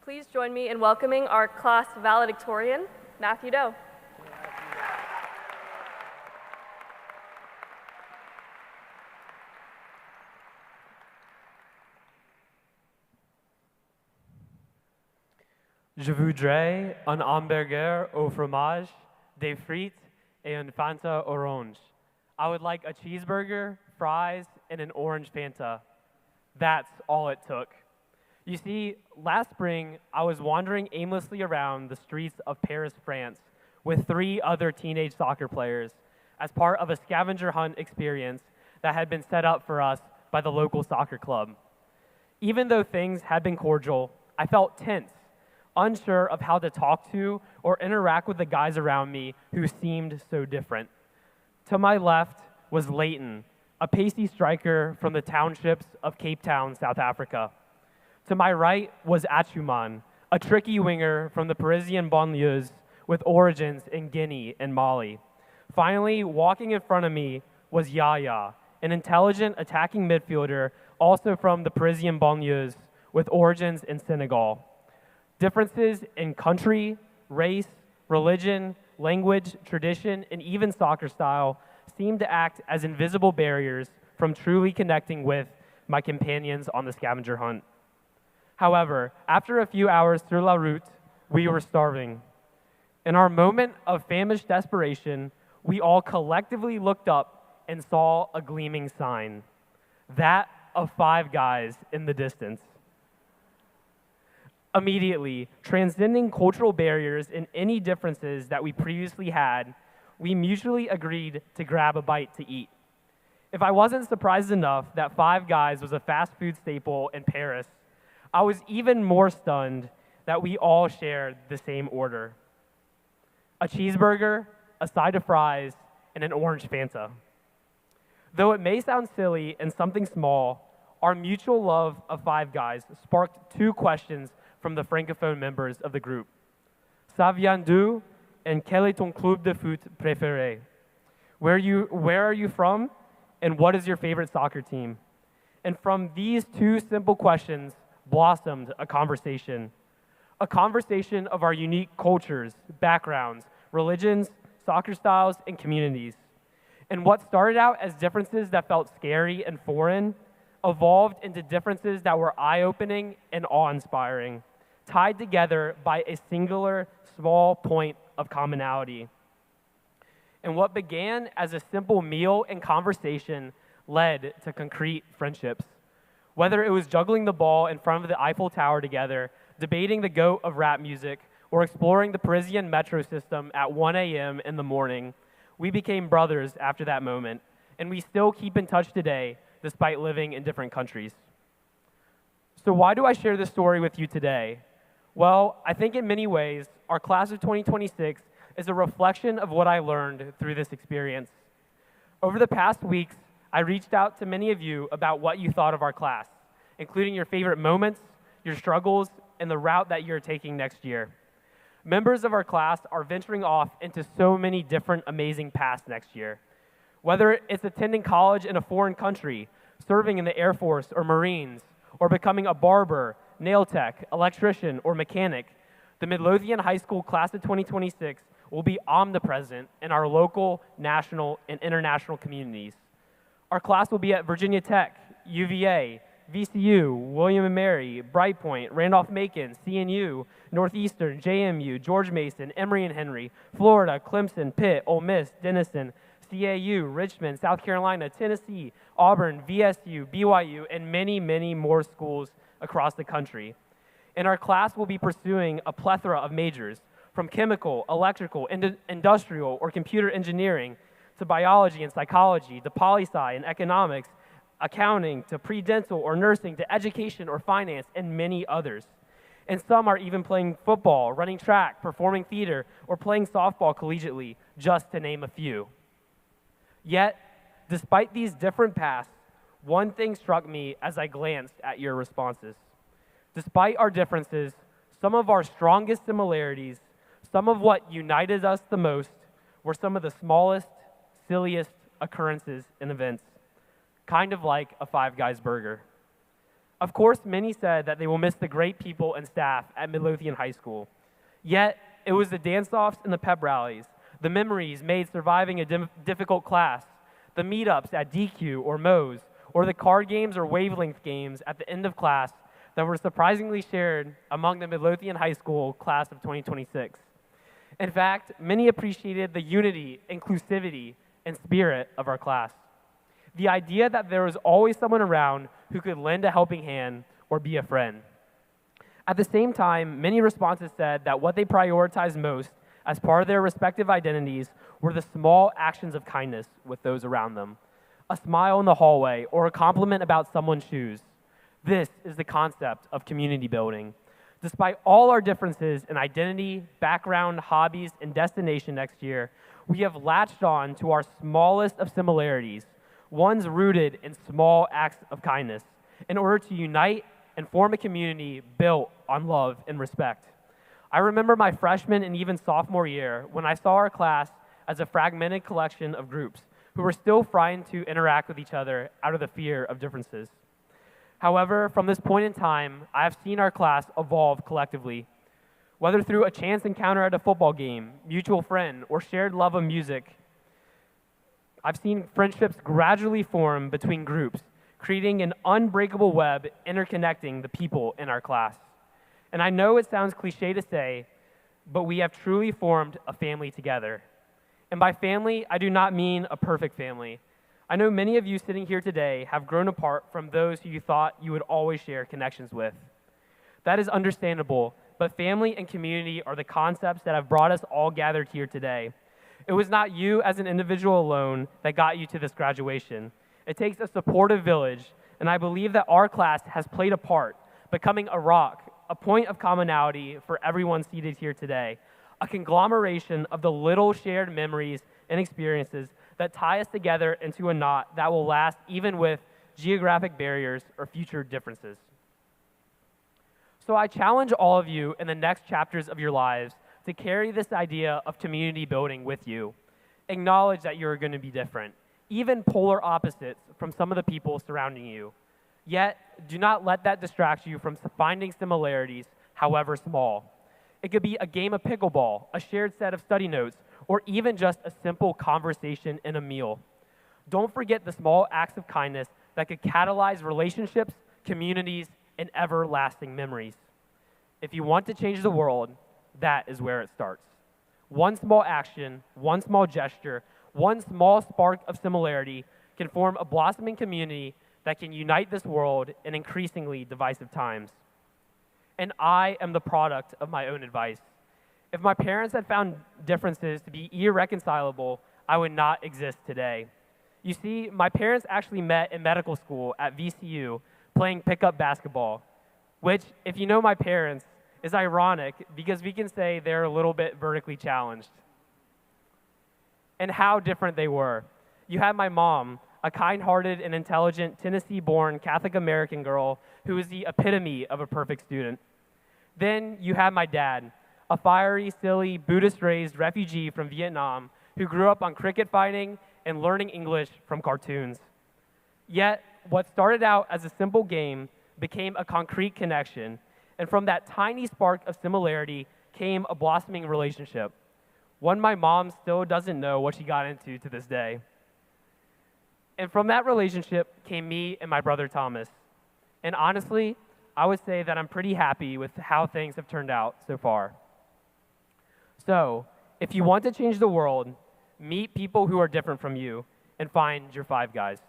Speaker 7: Please join me in welcoming our class valedictorian, Matthew Doe.
Speaker 2: Je voudrais un hamburger au fromage, des frites, et une Fanta orange. I would like a cheeseburger, fries, and an orange Fanta. That's all it took. You see, last spring, I was wandering aimlessly around the streets of Paris, France, with 3 other teenage soccer players as part of a scavenger hunt experience that had been set up for us by the local soccer club. Even though things had been cordial, I felt tense, unsure of how to talk to or interact with the guys around me who seemed so different. To my left was Leighton, a pacey striker from the townships of Cape Town, South Africa. To my right was Achuman, a tricky winger from the Parisian banlieues with origins in Guinea and Mali. Finally, walking in front of me was Yaya, an intelligent attacking midfielder also from the Parisian banlieues with origins in Senegal. Differences in country, race, religion, language, tradition, and even soccer style seem to act as invisible barriers from truly connecting with my companions on the scavenger hunt. However, after a few hours sur la route, we were starving. In our moment of famished desperation, we all collectively looked up and saw a gleaming sign, that of 5 guys in the distance. Immediately, transcending cultural barriers and any differences that we previously had, we mutually agreed to grab a bite to eat. If I wasn't surprised enough that 5 Guys was a fast food staple in Paris, I was even more stunned that we all shared the same order: a cheeseburger, a side of fries, and an orange Fanta. Though it may sound silly and something small, our mutual love of 5 Guys sparked 2 questions from the francophone members of the group. Ça vient d'où, and quel est ton club de foot préféré? Where are you from, and what is your favorite soccer team? And from these 2 simple questions blossomed a conversation of our unique cultures, backgrounds, religions, soccer styles, and communities. And what started out as differences that felt scary and foreign evolved into differences that were eye-opening and awe-inspiring, tied together by a singular small point of commonality. And what began as a simple meal and conversation led to concrete friendships. Whether it was juggling the ball in front of the Eiffel Tower together, debating the GOAT of rap music, or exploring the Parisian metro system at 1 a.m. in the morning, we became brothers after that moment, and we still keep in touch today despite living in different countries. So why do I share this story with you today? Well, I think in many ways, our class of 2026 is a reflection of what I learned through this experience. Over the past weeks, I reached out to many of you about what you thought of our class, including your favorite moments, your struggles, and the route that you're taking next year. Members of our class are venturing off into so many different amazing paths next year. Whether it's attending college in a foreign country, serving in the Air Force or Marines, or becoming a barber, nail tech, electrician, or mechanic, the Midlothian High School class of 2026 will be omnipresent in our local, national, and international communities. Our class will be at Virginia Tech, UVA, VCU, William & Mary, Brightpoint, Randolph-Macon, CNU, Northeastern, JMU, George Mason, Emory and Henry, Florida, Clemson, Pitt, Ole Miss, Denison, CAU, Richmond, South Carolina, Tennessee, Auburn, VSU, BYU, and many, many more schools across the country. And our class will be pursuing a plethora of majors, from chemical, electrical, industrial, or computer engineering, to biology and psychology, to poli-sci and economics, accounting, to pre-dental or nursing, to education or finance, and many others. And some are even playing football, running track, performing theater, or playing softball collegiately, just to name a few. Yet, despite these different paths, one thing struck me as I glanced at your responses. Despite our differences, some of our strongest similarities, some of what united us the most, were some of the smallest, silliest occurrences and events, kind of like a Five Guys burger. Of course, many said that they will miss the great people and staff at Midlothian High School. Yet, it was the dance-offs and the pep rallies, the memories made surviving a difficult class, the meetups at DQ or Moe's, or the card games or wavelength games at the end of class that were surprisingly shared among the Midlothian High School class of 2026. In fact, many appreciated the unity, inclusivity, and spirit of our class. The idea that there was always someone around who could lend a helping hand or be a friend. At the same time, many responses said that what they prioritized most as part of their respective identities were the small actions of kindness with those around them. A smile in the hallway or a compliment about someone's shoes. This is the concept of community building. Despite all our differences in identity, background, hobbies, and destination next year, we have latched on to our smallest of similarities, ones rooted in small acts of kindness, in order to unite and form a community built on love and respect. I remember my freshman and even sophomore year when I saw our class as a fragmented collection of groups who were still trying to interact with each other out of the fear of differences. However, from this point in time, I have seen our class evolve collectively. Whether through a chance encounter at a football game, mutual friend, or shared love of music, I've seen friendships gradually form between groups, creating an unbreakable web interconnecting the people in our class. And I know it sounds cliche to say, but we have truly formed a family together. And by family, I do not mean a perfect family. I know many of you sitting here today have grown apart from those who you thought you would always share connections with. That is understandable, but family and community are the concepts that have brought us all gathered here today. It was not you as an individual alone that got you to this graduation. It takes a supportive village, and I believe that our class has played a part, becoming a rock, a point of commonality for everyone seated here today, a conglomeration of the little shared memories and experiences that tie us together into a knot that will last even with geographic barriers or future differences. So I challenge all of you in the next chapters of your lives to carry this idea of community building with you. Acknowledge that you're going to be different, even polar opposites from some of the people surrounding you. Yet, do not let that distract you from finding similarities, however small. It could be a game of pickleball, a shared set of study notes, or even just a simple conversation in a meal. Don't forget the small acts of kindness that could catalyze relationships, communities, and everlasting memories. If you want to change the world, that is where it starts. One small action, one small gesture, one small spark of similarity can form a blossoming community that can unite this world in increasingly divisive times. And I am the product of my own advice. If my parents had found differences to be irreconcilable, I would not exist today. You see, my parents actually met in medical school at VCU playing pickup basketball, which, if you know my parents, is ironic because we can say they're a little bit vertically challenged. And how different they were. You had my mom, a kind-hearted and intelligent Tennessee-born Catholic American girl who is the epitome of a perfect student. Then you had my dad, a fiery, silly, Buddhist-raised refugee from Vietnam who grew up on cricket fighting and learning English from cartoons. Yet, what started out as a simple game became a concrete connection, and from that tiny spark of similarity came a blossoming relationship, one my mom still doesn't know what she got into to this day. And from that relationship came me and my brother Thomas. And honestly, I would say that I'm pretty happy with how things have turned out so far. So, if you want to change the world, meet people who are different from you and find your five guys.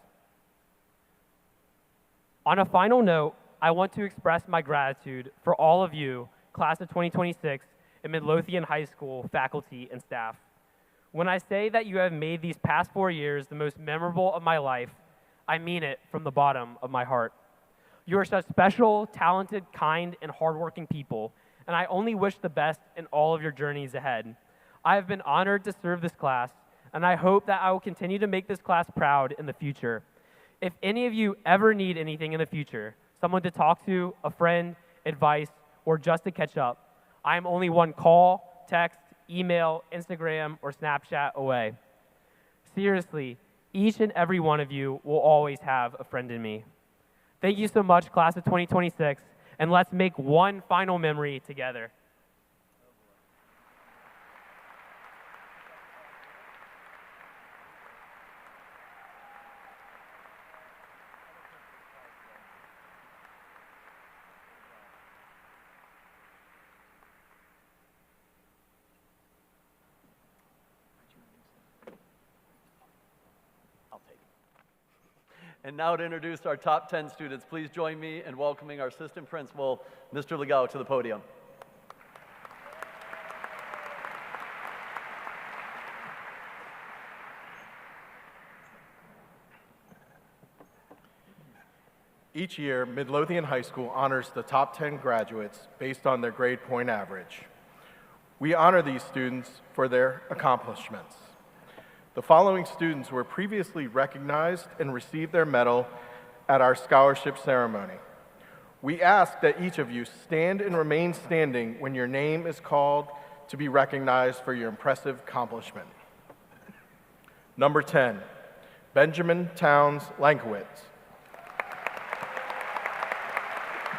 Speaker 2: On a final note, I want to express my gratitude for all of you, class of 2026, in Midlothian High School faculty and staff. When I say that you have made these past 4 years the most memorable of my life, I mean it from the bottom of my heart. You are such special, talented, kind, and hardworking people, and I only wish the best in all of your journeys ahead. I have been honored to serve this class, and I hope that I will continue to make this class proud in the future. If any of you ever need anything in the future, someone to talk to, a friend, advice, or just to catch up, I am only one call, text, email, Instagram, or Snapchat away. Seriously, each and every one of you will always have a friend in me. Thank you so much, class of 2026, and let's make one final memory together.
Speaker 5: I'll take it. And now to introduce our top 10 students, please join me in welcoming our assistant principal, Mr. Legao, to the podium.
Speaker 8: Each year, Midlothian High School honors the top 10 graduates based on their grade point average. We honor these students for their accomplishments. The following students were previously recognized and received their medal at our scholarship ceremony. We ask that each of you stand and remain standing when your name is called to be recognized for your impressive accomplishment. Number 10, Benjamin Towns Lankowitz.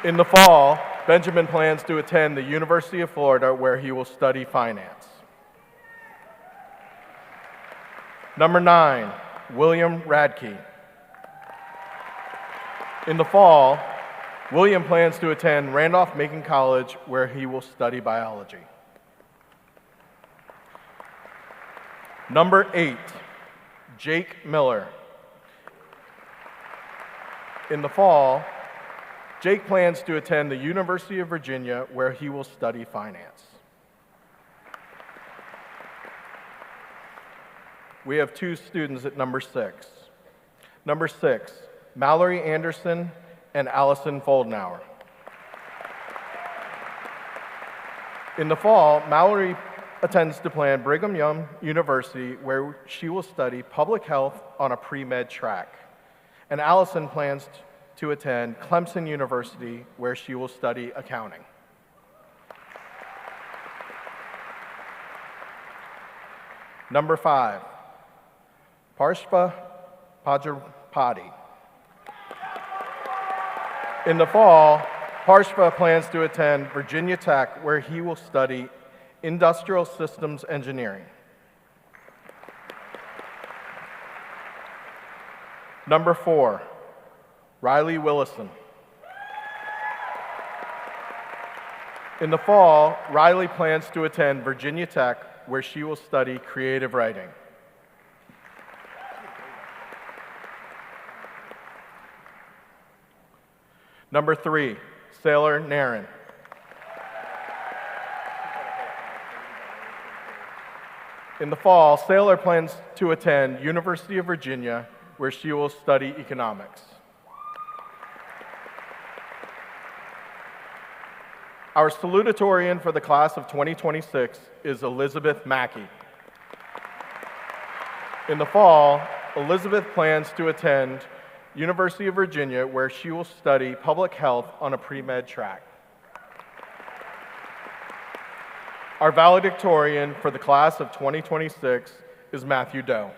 Speaker 8: In the fall, Benjamin plans to attend the University of Florida, where he will study finance. Number 9, William Radke. In the fall, William plans to attend Randolph-Macon College, where he will study biology. Number 8, Jake Miller. In the fall, Jake plans to attend the University of Virginia, where he will study finance. We have two students at number 6. Number 6, Mallory Anderson and Allison Foldenauer. In the fall, Mallory attends to plan Brigham Young University, where she will study public health on a pre-med track. And Allison plans to attend Clemson University, where she will study accounting. Number 5, Parshva Pajarpati. In the fall, Parshva plans to attend Virginia Tech, where he will study industrial systems engineering. Number 4, Riley Willison. In the fall, Riley plans to attend Virginia Tech, where she will study creative writing. Number 3, Sailor Naren. In the fall, Sailor plans to attend University of Virginia, where she will study economics. Our salutatorian for the class of 2026 is Elizabeth Mackey. In the fall, Elizabeth plans to attend University of Virginia, where she will study public health on a pre-med track. Our valedictorian for the class of 2026 is Matthew Doe.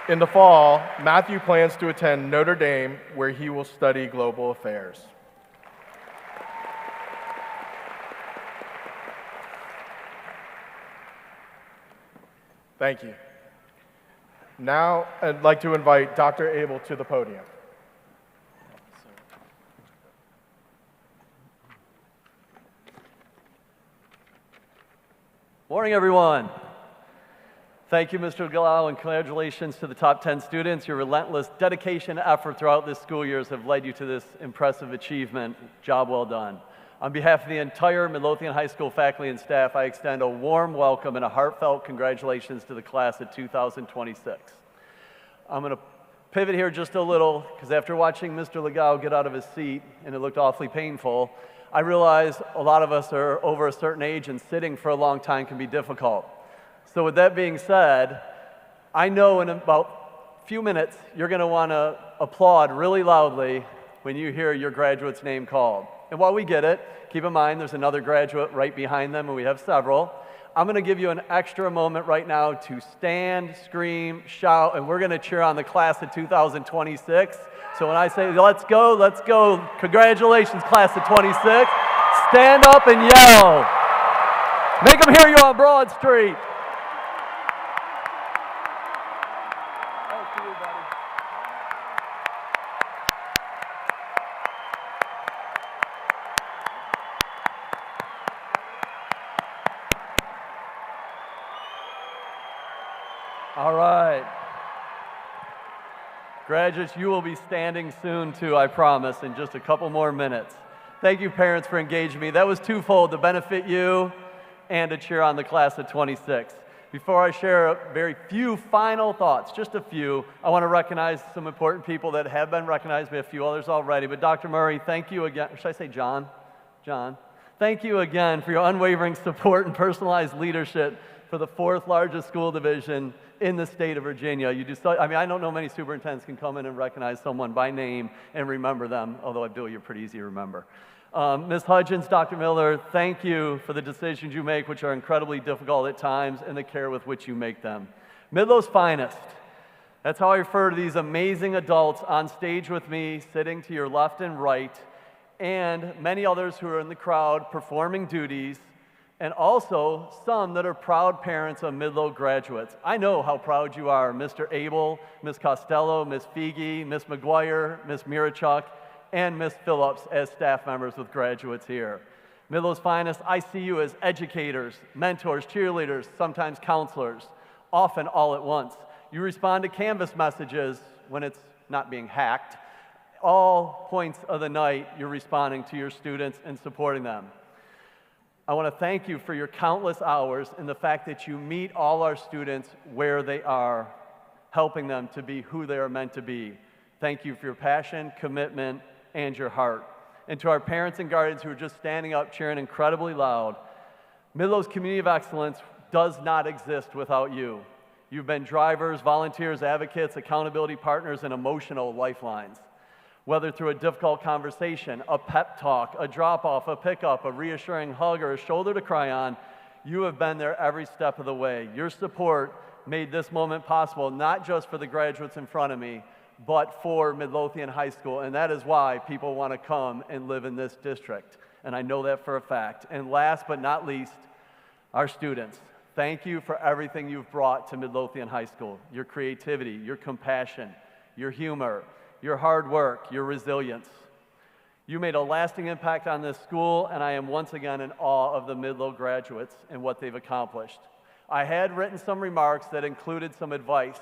Speaker 8: In the fall, Matthew plans to attend Notre Dame, where he will study global affairs. Thank you. Now, I'd like to invite Dr. Abel to the podium.
Speaker 5: Morning, everyone. Thank you, Mr. Galal, and congratulations to the top 10 students. Your relentless dedication and effort throughout this school years have led you to this impressive achievement. Job well done. On behalf of the entire Midlothian High School faculty and staff, I extend a warm welcome and a heartfelt congratulations to the class of 2026. I'm going to pivot here just a little, because after watching Mr. Legao get out of his seat, and it looked awfully painful, I realize a lot of us are over a certain age, and sitting for a long time can be difficult. So with that being said, I know in about a few minutes you're going to want to applaud really loudly when you hear your graduate's name called. And while we get it, keep in mind there's another graduate right behind them, and we have several. I'm going to give you an extra moment right now to stand, scream, shout, and we're going to cheer on the class of 2026. So when I say, let's go, congratulations, class of 26, stand up and yell. Make them hear you on Broad Street. All right. Graduates, you will be standing soon too, I promise, in just a couple more minutes. Thank you, parents, for engaging me. That was twofold, to benefit you and to cheer on the class of 26. Before I share a very few final thoughts, just a few, I want to recognize some important people that have been recognized by a few others already. But Dr. Murray, thank you again. Should I say John? John. Thank you again for your unwavering support and personalized leadership for the 4th largest school division in the state of Virginia. You do so, I don't know many superintendents can come in and recognize someone by name and remember them, although Abdul, you're pretty easy to remember. Ms. Hudgens, Dr. Miller, thank you for the decisions you make, which are incredibly difficult at times, and the care with which you make them. Midlow's finest. That's how I refer to these amazing adults on stage with me, sitting to your left and right, and many others who are in the crowd performing duties, and also some that are proud parents of Midlow graduates. I know how proud you are, Mr. Abel, Ms. Costello, Ms. Figi, Ms. McGuire, Ms. Mirachuk, and Ms. Phillips as staff members with graduates here. Midlow's finest, I see you as educators, mentors, cheerleaders, sometimes counselors, often all at once. You respond to Canvas messages when it's not being hacked. All points of the night, you're responding to your students and supporting them. I want to thank you for your countless hours and the fact that you meet all our students where they are, helping them to be who they are meant to be. Thank you for your passion, commitment, and your heart. And to our parents and guardians who are just standing up, cheering incredibly loud, Midlow's community of excellence does not exist without you. You've been drivers, volunteers, advocates, accountability partners, and emotional lifelines. Whether through a difficult conversation, a pep talk, a drop-off, a pickup, a reassuring hug, or a shoulder to cry on, you have been there every step of the way. Your support made this moment possible, not just for the graduates in front of me, but for Midlothian High School, and that is why people want to come and live in this district, and I know that for a fact. And last but not least, our students. Thank you for everything you've brought to Midlothian High School, your creativity, your compassion, your humor, your hard work, your resilience. You made a lasting impact on this school, and I am once again in awe of the Midlo graduates and what they've accomplished. I had written some remarks that included some advice,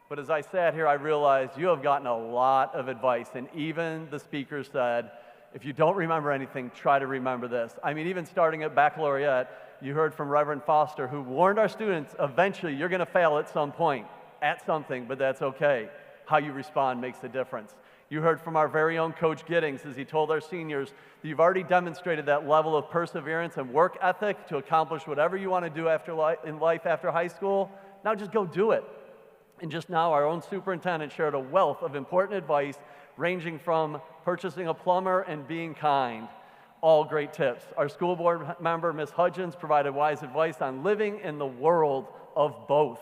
Speaker 5: but as I sat here, I realized you have gotten a lot of advice, and even the speaker said, if you don't remember anything, try to remember this. I mean, even starting at baccalaureate, you heard from Reverend Foster, who warned our students, eventually you're going to fail at some point, at something, but that's okay. How you respond makes a difference. You heard from our very own Coach Giddings as he told our seniors that you've already demonstrated that level of perseverance and work ethic to accomplish whatever you want to do in life after high school. Now just go do it. And just now, our own superintendent shared a wealth of important advice ranging from purchasing a plumber and being kind. All great tips. Our school board member, Ms. Hudgens, provided wise advice on living in the world of both.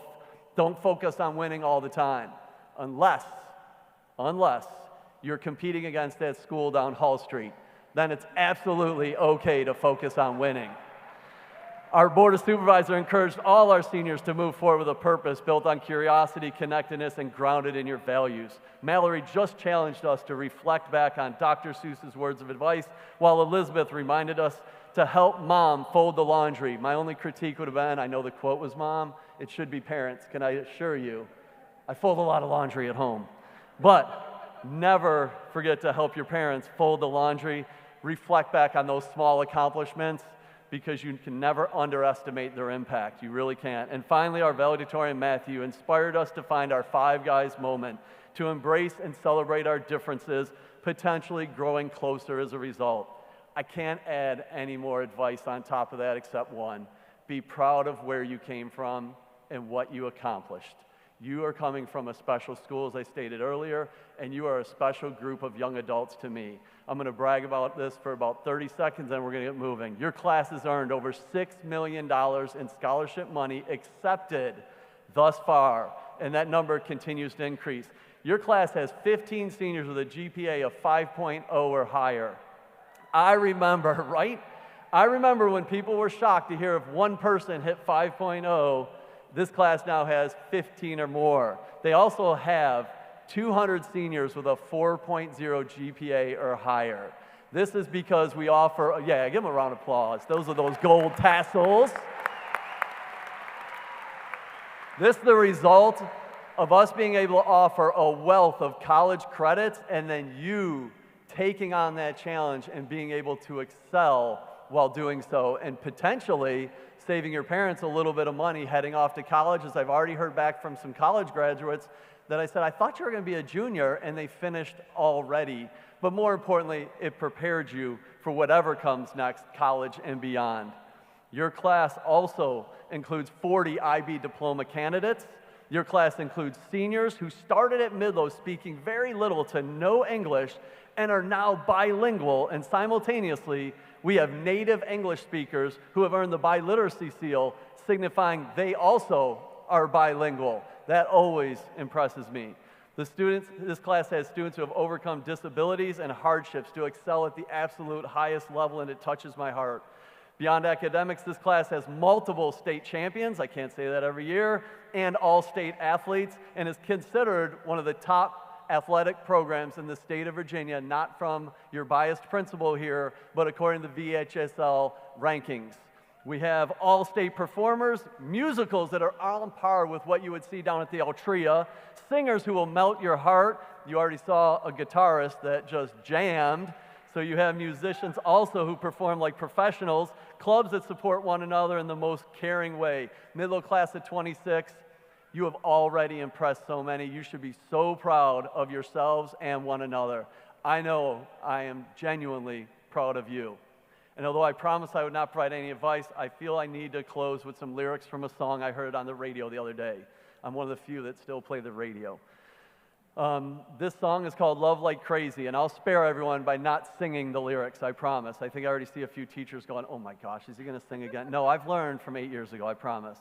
Speaker 5: Don't focus on winning all the time, unless you're competing against that school down Hall Street. Then it's absolutely okay to focus on winning. Our Board of Supervisors encouraged all our seniors to move forward with a purpose built on curiosity, connectedness, and grounded in your values. Mallory just challenged us to reflect back on Dr. Seuss's words of advice, while Elizabeth reminded us to help Mom fold the laundry. My only critique would have been, I know the quote was Mom, it should be parents. Can I assure you, I fold a lot of laundry at home. But never forget to help your parents fold the laundry, reflect back on those small accomplishments, because you can never underestimate their impact. You really can't. And finally, our valedictorian, Matthew, inspired us to find our Five Guys moment, to embrace and celebrate our differences, potentially growing closer as a result. I can't add any more advice on top of that except one. Be proud of where you came from and what you accomplished. You are coming from a special school, as I stated earlier, and you are a special group of young adults to me. I'm going to brag about this for about 30 seconds, then we're going to get moving. Your class has earned over $6 million in scholarship money accepted thus far, and that number continues to increase. Your class has 15 seniors with a GPA of 5.0 or higher. I remember, right? I remember when people were shocked to hear if one person hit 5.0. This class now has 15 or more. They also have 200 seniors with a 4.0 GPA or higher. This is because we offer, yeah, give them a round of applause. Those are those gold tassels. This is the result of us being able to offer a wealth of college credits and then you taking on that challenge and being able to excel while doing so and potentially saving your parents a little bit of money heading off to college, as I've already heard back from some college graduates that I said, I thought you were going to be a junior, and they finished already. But more importantly, it prepared you for whatever comes next, college and beyond. Your class also includes 40 IB diploma candidates. Your class includes seniors who started at Midlo speaking very little to no English and are now bilingual, and simultaneously, we have native English speakers who have earned the biliteracy seal, signifying they also are bilingual. That always impresses me. This class has students who have overcome disabilities and hardships to excel at the absolute highest level, and it touches my heart. Beyond academics, this class has multiple state champions, I can't say that every year, and all-state athletes, and is considered one of the top athletic programs in the state of Virginia, not from your biased principal here, but according to the VHSL rankings. We have all-state performers, musicals that are on par with what you would see down at the Altria, singers who will melt your heart. You already saw a guitarist that just jammed. So you have musicians also who perform like professionals, clubs that support one another in the most caring way. Midlo class of 26, you have already impressed so many. You should be so proud of yourselves and one another. I know I am genuinely proud of you. And although I promised I would not provide any advice, I feel I need to close with some lyrics from a song I heard on the radio the other day. I'm one of the few that still play the radio. This song is called Love Like Crazy, and I'll spare everyone by not singing the lyrics, I promise. I think I already see a few teachers going, oh my gosh, is he going to sing again? No, I've learned from 8 years ago, I promise.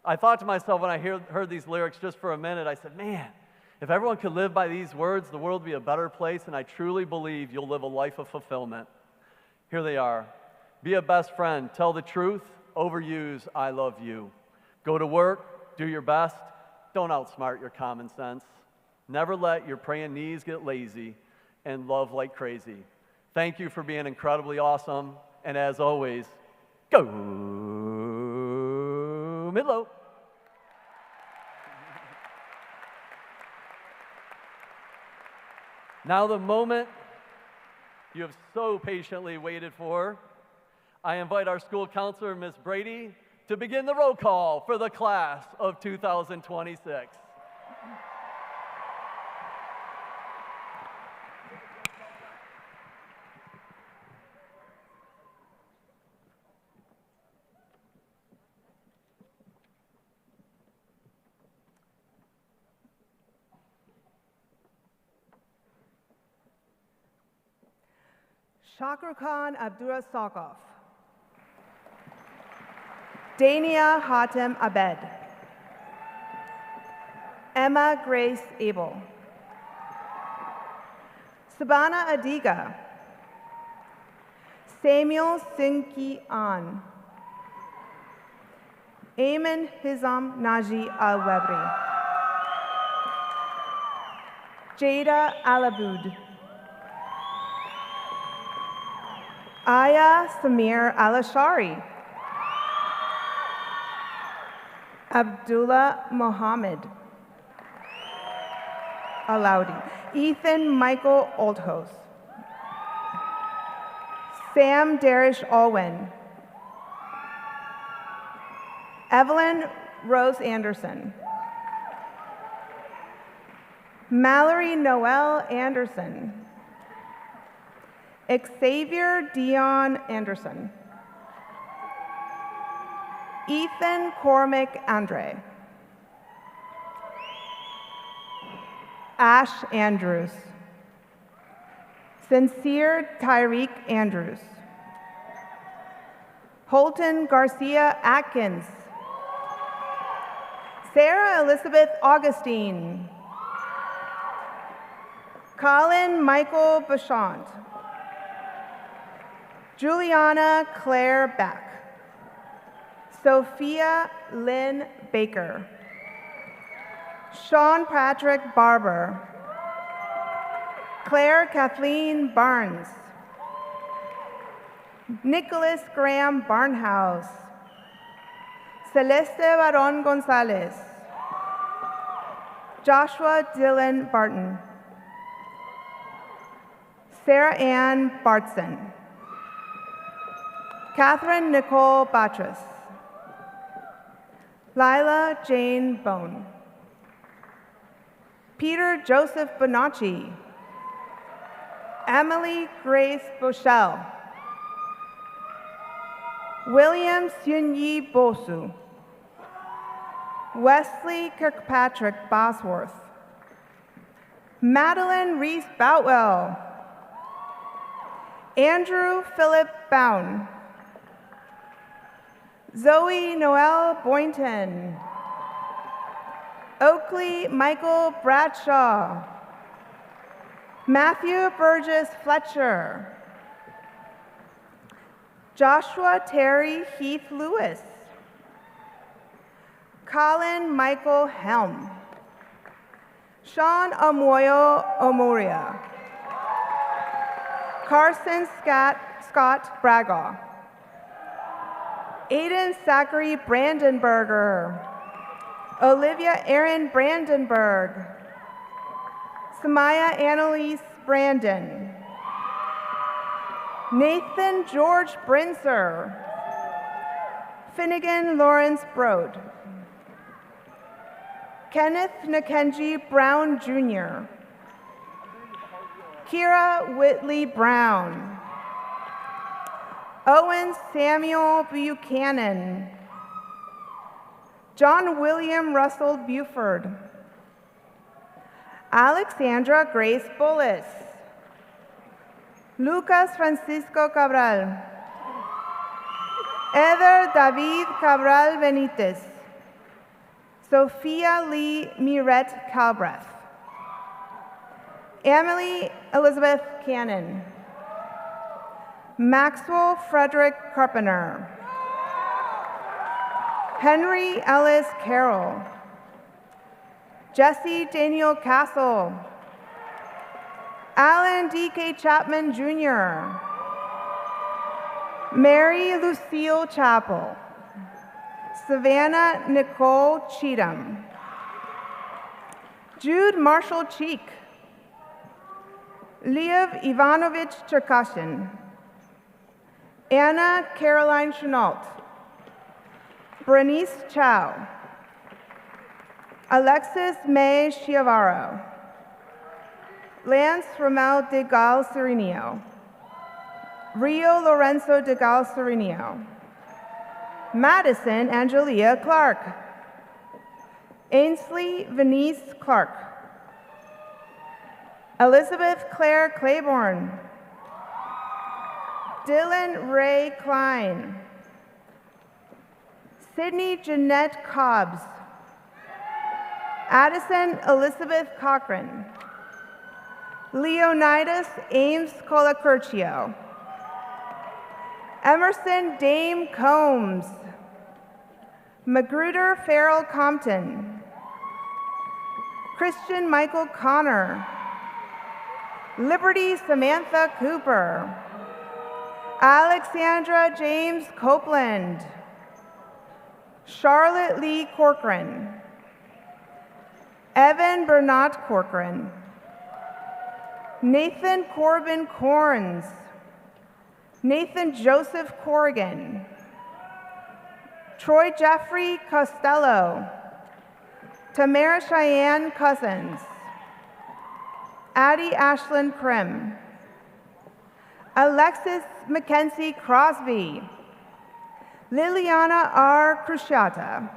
Speaker 5: I thought to myself when I heard these lyrics just for a minute, I said, man, if everyone could live by these words, the world would be a better place, and I truly believe you'll live a life of fulfillment. Here they are. Be a best friend. Tell the truth. Overuse I love you. Go to work. Do your best. Don't outsmart your common sense. Never let your praying knees get lazy, and love like crazy. Thank you for being incredibly awesome, and as always, go Midlo. Now the moment you have so patiently waited for, I invite our school counselor, Ms. Brady, to begin the roll call for the class of 2026.
Speaker 9: Shakir Khan Abdullah Sakov. Dania Hatem Abed. Emma Grace Abel. Sabana Adiga. Samuel Sinki An. Ayman Hizam Naji Al-Webri. Jada Alabud. Aya Samir Al-Ashari. Abdullah Mohammed Alaudi. Ethan Michael Oldhose. Sam Darish Alwyn. Evelyn Rose Anderson. Mallory Noel Anderson. Xavier Dion Anderson. Ethan Cormac Andre. Ash Andrews. Sincere Tyreek Andrews. Holton Garcia Atkins. Sarah Elizabeth Augustine. Colin Michael Bachant. Juliana Claire Beck. Sophia Lynn Baker. Sean Patrick Barber. Claire Kathleen Barnes. Nicholas Graham Barnhouse. Celeste Baron Gonzalez. Joshua Dylan Barton. Sarah Ann Bartson. Catherine Nicole Batras. Lila Jane Bone. Peter Joseph Bonacci. Emily Grace Boschel. William Sunyi Bosu. Wesley Kirkpatrick Bosworth. Madeline Reese Boutwell. Andrew Philip Bound. Zoe Noel Boynton. Oakley Michael Bradshaw. Matthew Burgess Fletcher. Joshua Terry Heath Lewis. Colin Michael Helm. Sean Omoyo Omoria. Carson Scott Bragaw. Aiden Zachary Brandenberger. Olivia Erin Brandenburg. Samaya Annalise Brandon. Nathan George Brinzer. Finnegan Lawrence Brode. Kenneth Nakenji Brown Jr. Kira Whitley Brown. Owen Samuel Buchanan. John William Russell Buford. Alexandra Grace Bullis. Lucas Francisco Cabral. Heather David Cabral Benitez. Sophia Lee Mirette Calbreth. Emily Elizabeth Cannon. Maxwell Frederick Carpenter. Henry Ellis Carroll. Jesse Daniel Castle. Alan D.K. Chapman Jr. Mary Lucille Chappell. Savannah Nicole Cheatham. Jude Marshall Cheek. Liev Ivanovich Cherkashin. Anna Caroline Chenault. Bernice Chow. Alexis May Chiavaro. Lance Ramel de Gal Serenio. Rio Lorenzo de Gal Serenio. Madison Angelia Clark. Ainsley Venice Clark. Elizabeth Claire Claiborne. Dylan Ray Klein. Sydney Jeanette Cobbs. Addison Elizabeth Cochran. Leonidas Ames Colacurcio. Emerson Dame Combs. Magruder Farrell Compton. Christian Michael Connor. Liberty Samantha Cooper. Alexandra James Copeland. Charlotte Lee Corcoran. Evan Bernard Corcoran. Nathan Corbin Corns. Nathan Joseph Corrigan. Troy Jeffrey Costello. Tamara Cheyenne Cousins. Addie Ashland Krim. Alexis Mackenzie Crosby. Liliana R. Cruciata.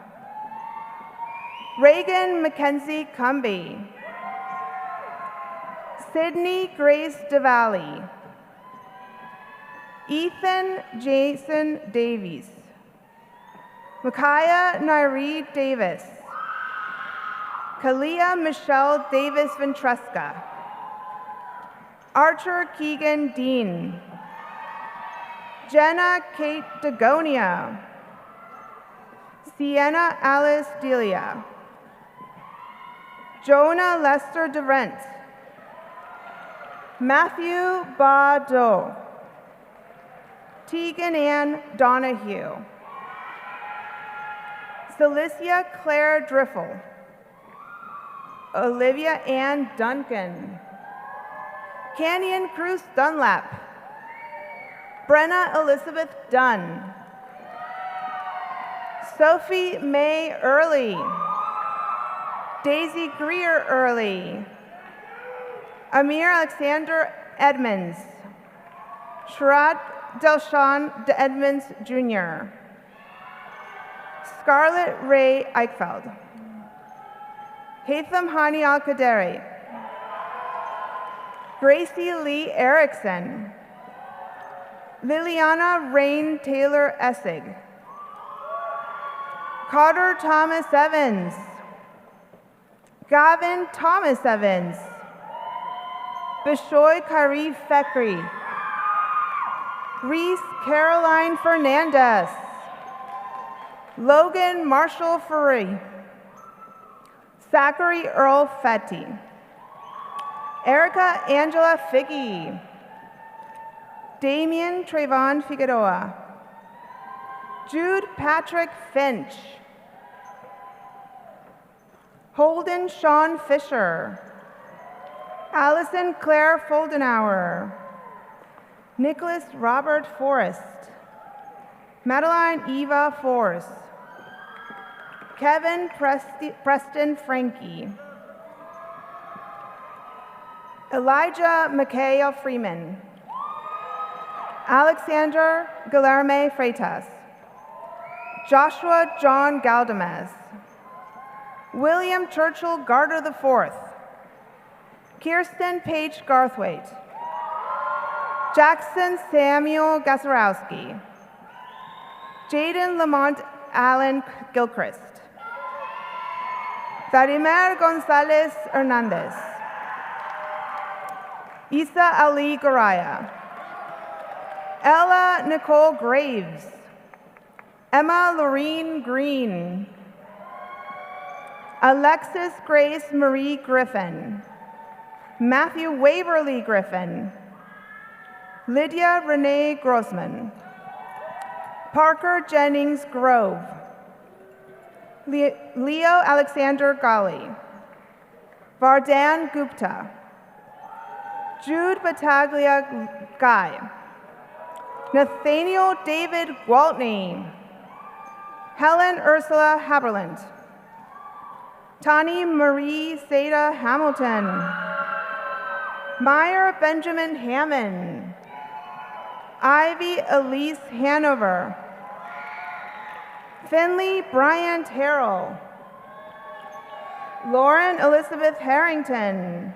Speaker 9: Reagan Mackenzie Cumby. Sydney Grace DeValley. Ethan Jason Davies. Micaiah Nairi Davis. Kalia Michelle Davis Ventresca. Archer Keegan Dean. Jenna Kate Dagonia. Sienna Alice Delia. Jonah Lester DeRent. Matthew Bado. Tegan Ann Donahue. Celicia Claire Driffle. Olivia Ann Duncan. Canyon Cruz Dunlap. Brenna Elizabeth Dunn. Sophie May Early. Daisy Greer Early. Amir Alexander Edmonds. Sharad Delshawn De Edmonds Jr. Scarlett Ray Eichfeld. Haitham Hani Al-Qaderi. Gracie Lee Erickson. Liliana Rain Taylor Essig. Carter Thomas Evans. Gavin Thomas Evans. Bishoy Kari Fekri. Reese Caroline Fernandez. Logan Marshall Furry. Zachary Earl Fetty. Erica Angela Figgy. Damian Trayvon Figueroa. Jude Patrick Finch. Holden Sean Fisher. Allison Claire Foldenauer. Nicholas Robert Forrest. Madeline Eva Force. Kevin Preston Frankie. Elijah Mikhail Freeman. Alexander Guilherme Freitas. Joshua John Galdames. William Churchill Garter IV. Kirsten Page Garthwaite. Jackson Samuel Gaserowski. Jaden Lamont Allen Gilchrist. Darimer Gonzalez Hernandez. Isa Ali Goraya. Ella Nicole Graves. Emma Lorene Green. Alexis Grace Marie Griffin. Matthew Waverly Griffin. Lydia Renee Grossman. Parker Jennings Grove. Leo Alexander Gali. Vardhan Gupta. Jude Battaglia Guy. Nathaniel David Gwaltney. Helen Ursula Haberland. Tani Marie Seda Hamilton. Meyer Benjamin Hammond. Ivy Elise Hanover. Finley Bryant Harrell. Lauren Elizabeth Harrington.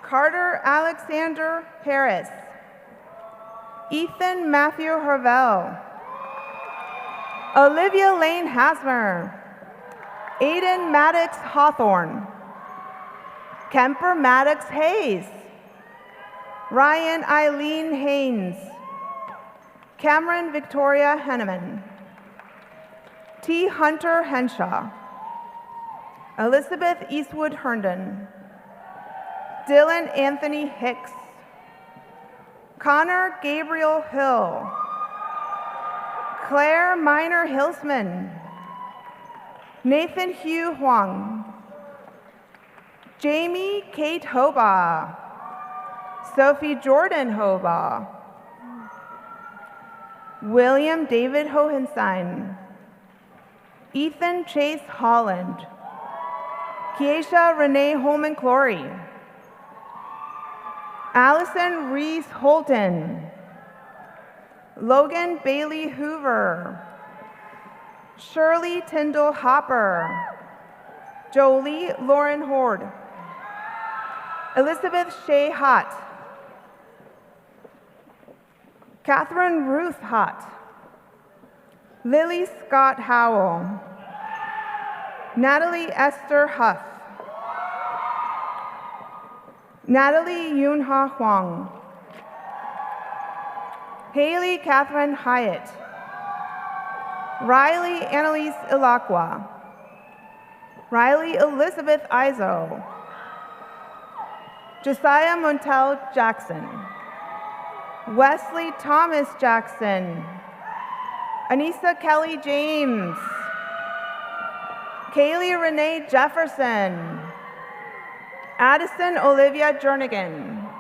Speaker 9: Carter Alexander Harris. Ethan Matthew Hervel. Olivia Lane Hasmer. Aiden Maddox Hawthorne. Kemper Maddox Hayes. Ryan Eileen Haynes. Cameron Victoria Henneman. T. Hunter Henshaw. Elizabeth Eastwood Herndon. Dylan Anthony Hicks. Connor Gabriel Hill. Claire Minor Hilsman. Nathan Hugh Huang. Jamie Kate Hobaugh. Sophie Jordan Hobaugh. William David Hohenstein. Ethan Chase Holland. Keisha Renee Holman Clory. Allison Reese Holton. Logan Bailey Hoover. Shirley Tyndall Hopper. Jolie Lauren Horde. Elizabeth Shea Hott. Catherine Ruth Hott. Lily Scott Howell. Natalie Esther Huff. Natalie Yunha Huang. Haley Catherine Hyatt. Riley Annalise Ilaqua. Riley Elizabeth Izo. Josiah Montel Jackson. Wesley Thomas Jackson. Anissa Kelly James. Kaylee Renee Jefferson. Addison Olivia Jernigan.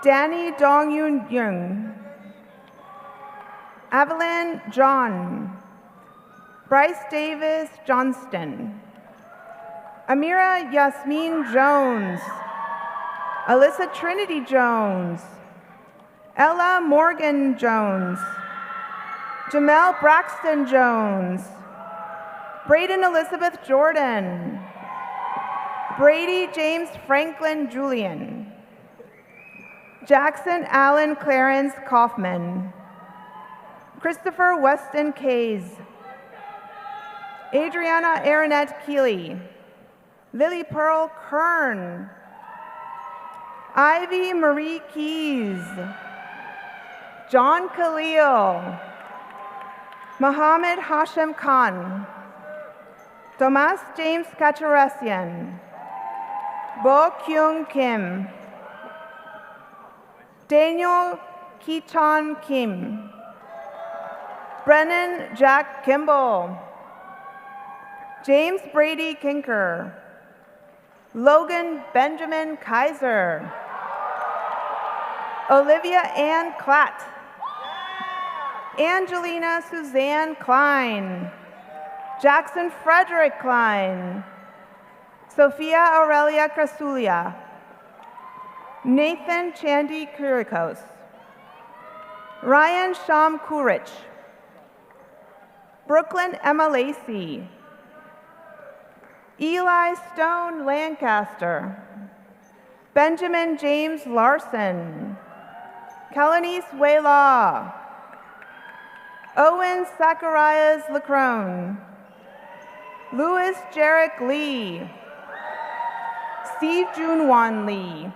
Speaker 9: Danny Dongyun Young. Evelyn John. Bryce Davis Johnston. Amira Yasmin Jones. Alyssa Trinity Jones. Ella Morgan Jones. Jamel Braxton Jones. Braden Elizabeth Jordan. Brady James Franklin Julian. Jackson Allen Clarence Kaufman. Christopher Weston Kays. Adriana Aronette Keeley. Lily Pearl Kern. Ivy Marie Keys. John Khalil. Mohammed Hashem Khan. Tomas James Kacharesian. Bo Kyung Kim. Daniel Ki-chan Kim. Brennan Jack Kimball. James Brady Kinker. Logan Benjamin Kaiser. Olivia Ann Klatt. Angelina Suzanne Klein. Jackson Frederick Klein. Sophia Aurelia Krasulia. Nathan Chandy Kurikos. Ryan Sham Kurich. Brooklyn Emma Lacey. Eli Stone Lancaster. Benjamin James Larson. Kellenise Waylaw. Owen Zacharias Lacrone. Louis Jarek Lee. Steve Junwan Lee.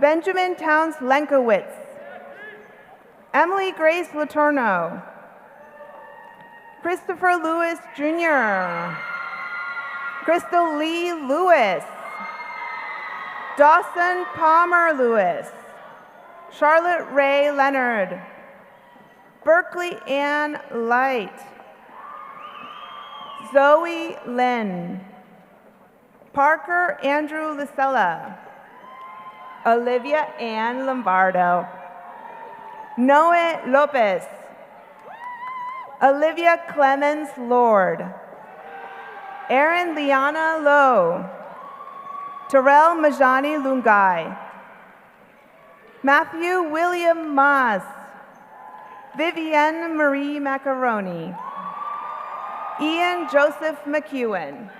Speaker 9: Benjamin Towns Lenkowitz. Emily Grace Letourneau. Christopher Lewis Jr. Crystal Lee Lewis, Dawson Palmer Lewis, Charlotte Ray Leonard, Berkeley Ann Light, Zoe Lynn, Parker Andrew Lucella, Olivia Ann Lombardo, Noe Lopez, Olivia Clemens Lord, Erin Liana Lowe, Terrell Majani Lungai, Matthew William Maas, Vivienne Marie Macaroni, Ian Joseph McEwen,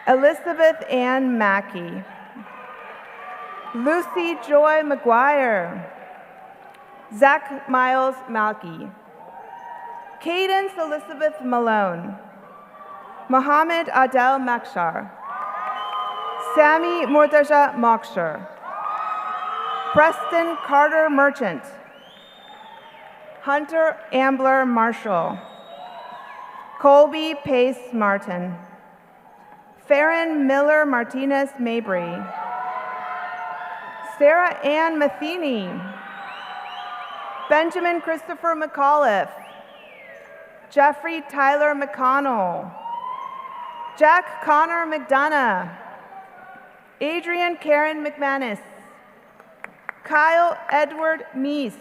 Speaker 9: Elizabeth Ann Mackey, Lucy Joy McGuire, Zach Miles Malky, Cadence Elizabeth Malone, Mohammed Adel Makshar, Sammy Murtaja Moksher, Preston Carter Merchant, Hunter Ambler Marshall, Colby Pace Martin, Farron Miller Martinez Mabry, Sarah Ann Matheny, Benjamin Christopher McAuliffe, Jeffrey Tyler McConnell, Jack Connor McDonough, Adrian Karen McManus, Kyle Edward Meese,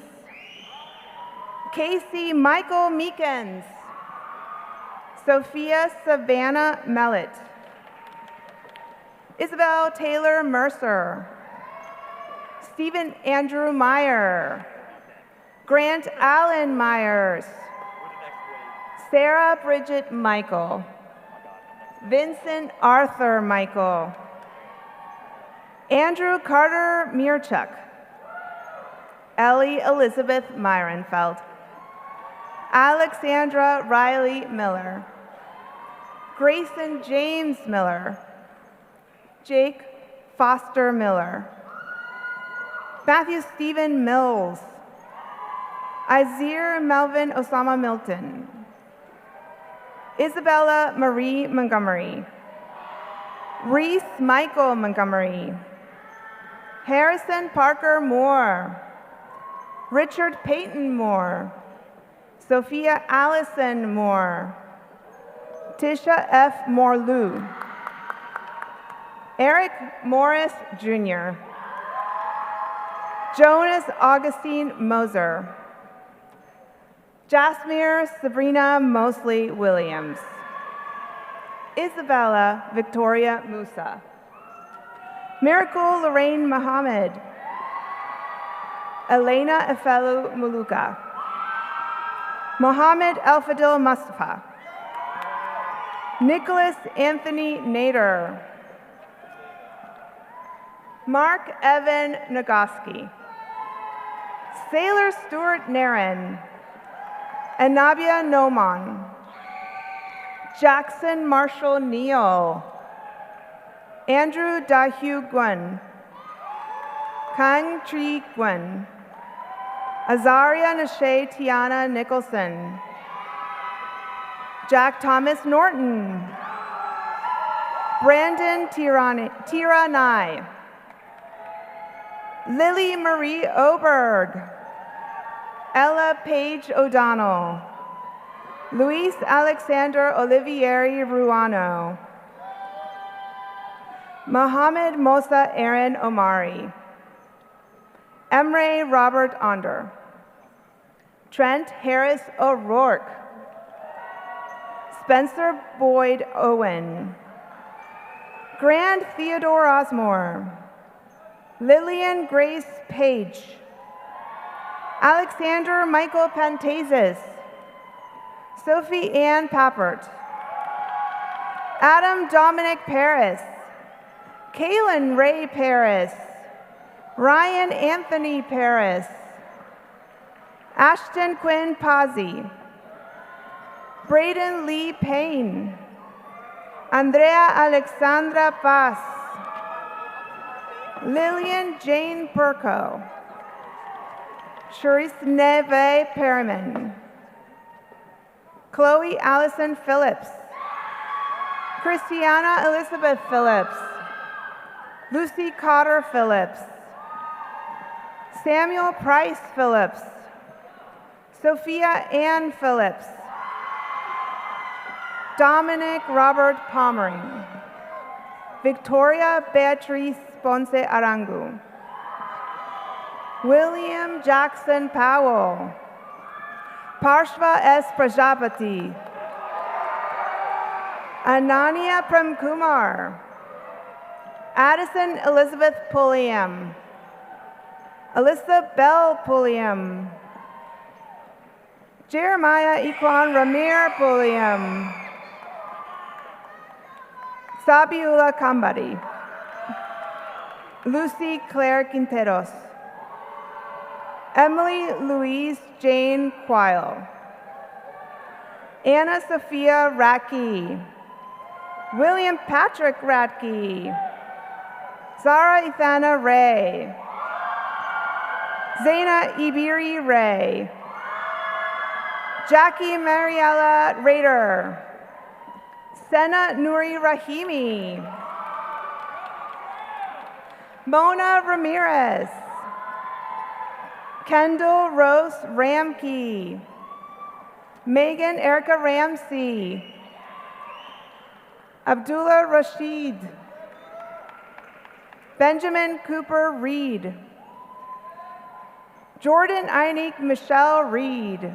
Speaker 9: Casey Michael Meekins, Sophia Savannah Mellett, Isabel Taylor Mercer, Stephen Andrew Meyer, Grant Allen Myers, Sarah Bridget Michael, Vincent Arthur Michael, Andrew Carter Mirchuk, Ellie Elizabeth Myronfeld, Alexandra Riley Miller, Grayson James Miller, Jake Foster Miller, Matthew Stephen Mills, Izir Melvin Osama Milton, Isabella Marie Montgomery, Reese Michael Montgomery, Harrison Parker Moore, Richard Peyton Moore, Sophia Allison Moore, Tisha F. Morlou, Eric Morris Jr., Jonas Augustine Moser, Jasmine Sabrina Mosley Williams, Isabella Victoria Musa, Miracle Lorraine Mohammed, Elena Efelu Muluka, Mohammed Elfadil Mustafa, Nicholas Anthony Nader, Mark Evan Nagoski, Sailor Stuart Naren, Anabia Noman, Jackson Marshall Neal, Andrew Dahue Gwen, Kang Tri Gwen, Azaria Nashe Tiana Nicholson, Jack Thomas Norton, Brandon Tiranai, Lily Marie Oberg, Ella Page O'Donnell, Luis Alexander Olivieri Ruano, Mohammed Mosa Aaron Omari, Emre Robert Onder, Trent Harris O'Rourke, Spencer Boyd Owen, Grant Theodore Osmore, Lillian Grace Page, Alexander Michael Pantazis, Sophie Ann Pappert, Adam Dominic Paris, Kaylin Ray Paris, Ryan Anthony Paris, Ashton Quinn Pazzi, Braden Lee Payne, Andrea Alexandra Paz, Lillian Jane Perko, Charisse Neve Perriman, Chloe Allison Phillips, Christiana Elizabeth Phillips, Lucy Cotter Phillips, Samuel Price Phillips, Sophia Ann Phillips, Dominic Robert Pommering, Victoria Beatriz Ponce Arangu, William Jackson Powell, Parshva S. Prajapati, Ananya Premkumar, Addison Elizabeth Pulliam, Alyssa Bell Pulliam, Jeremiah Iquan Ramir Pulliam, Sabiula Kambari, Lucy Claire Quinteros, Emily Louise Jane Quile, Anna Sophia Ratke, William Patrick Ratke, Zara Ithana Ray, Zaina Ibiri Ray, Jackie Mariella Rader, Sena Nuri Rahimi, Mona Ramirez, Kendall Rose Ramke, Megan Erica Ramsey, Abdullah Rashid, Benjamin Cooper Reed, Jordan Einik Michelle Reed,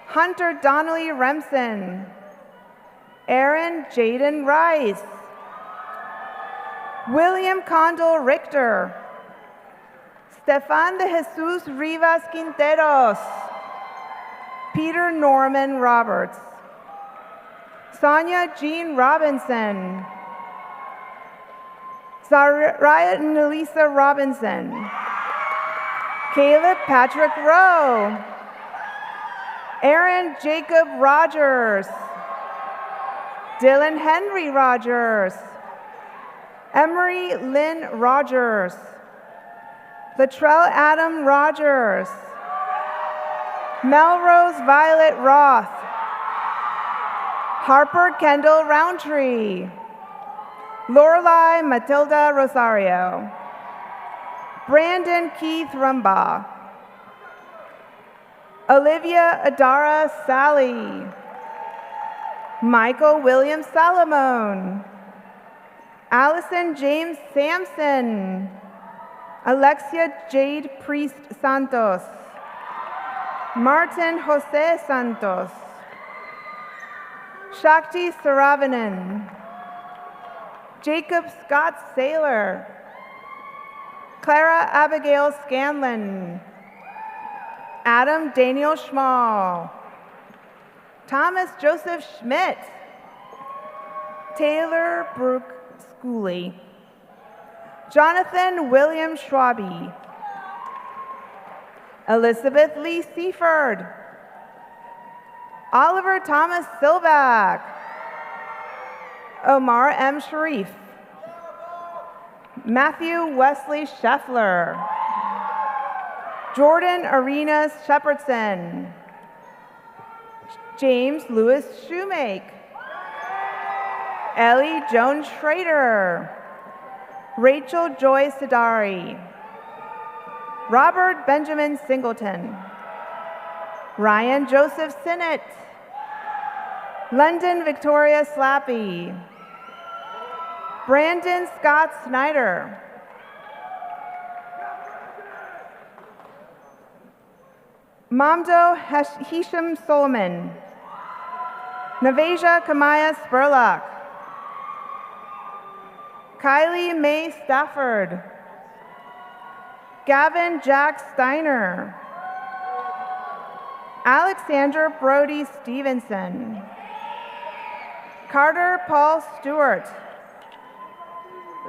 Speaker 9: Hunter Donnelly Remsen, Aaron Jaden Rice, William Condell Richter, Stefan de Jesus Rivas Quinteros, Peter Norman Roberts, Sonia Jean Robinson, Zariah Nelisa Robinson, Caleb Patrick Rowe, Aaron Jacob Rogers, Dylan Henry Rogers, Emery Lynn Rogers, Latrell Adam Rogers, Melrose Violet Roth, Harper Kendall Roundtree, Lorelei Matilda Rosario, Brandon Keith Rumbaugh, Olivia Adara Sally, Michael William Salomon, Allison James Sampson, Alexia Jade Priest Santos, Martin Jose Santos, Shakti Saravanan, Jacob Scott Saylor, Clara Abigail Scanlon, Adam Daniel Schmall, Thomas Joseph Schmidt, Taylor Brooke Schooley, Jonathan William Schwabe, Elizabeth Lee Seaford, Oliver Thomas Silvack, Omar M. Sharif, Matthew Wesley Scheffler, Jordan Arenas Shepherdson, James Lewis Shoemake, Ellie Joan Schrader, Rachel Joy Sidari, Robert Benjamin Singleton, Ryan Joseph Sinnott, London Victoria Slappy, Brandon Scott Snyder, Mamdo Hisham Solomon, Naveja Kamaya Spurlock, Kylie Mae Stafford, Gavin Jack Steiner, Alexander Brody Stevenson, Carter Paul Stewart,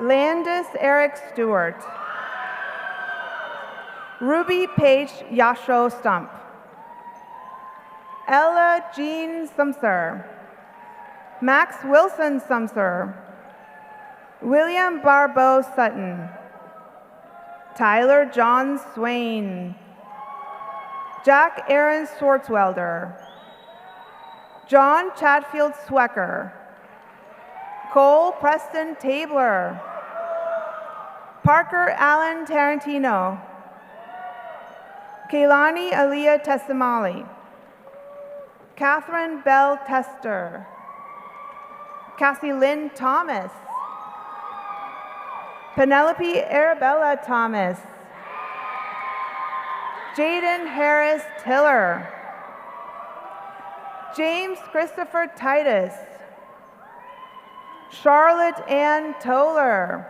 Speaker 9: Landis Eric Stewart, Ruby Paige Yasho Stump, Ella Jean Sumser, Max Wilson Sumser, William Barbeau Sutton, Tyler John Swain, Jack Aaron Swartzwelder, John Chatfield Swecker, Cole Preston Tabler. Parker Allen Tarantino. Kaylani Aaliyah Tessamali. Catherine Bell Tester. Cassie Lynn Thomas. Penelope Arabella Thomas. Jaden Harris Tiller. James Christopher Titus. Charlotte Ann Toller.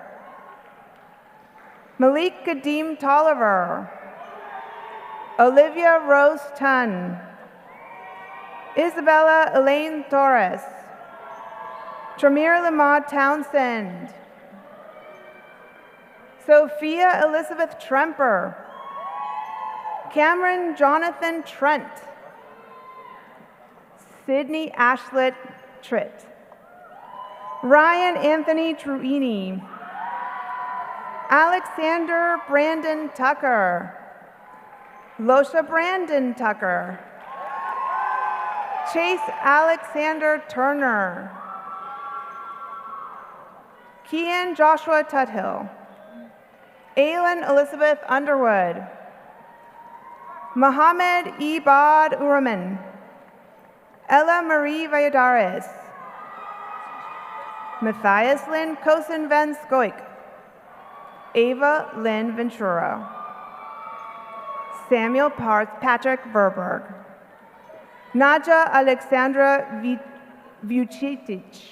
Speaker 9: Malik Kadeem Tolliver. Olivia Rose Tunn. Isabella Elaine Torres. Tremere Lamont Townsend. Sophia Elizabeth Tremper. Cameron Jonathan Trent. Sydney Ashlet Tritt. Ryan Anthony Truini. Alexander Brandon Tucker. Losha Brandon Tucker. Chase Alexander Turner. Kian Joshua Tuthill. Aylin Elizabeth Underwood. Mohammed Ibad Uraman. Ella Marie Valladares. Matthias Lynn Kosen Van Skoik. Ava Lynn Ventura. Samuel Patrick Verberg. Nadja Alexandra Vucitic.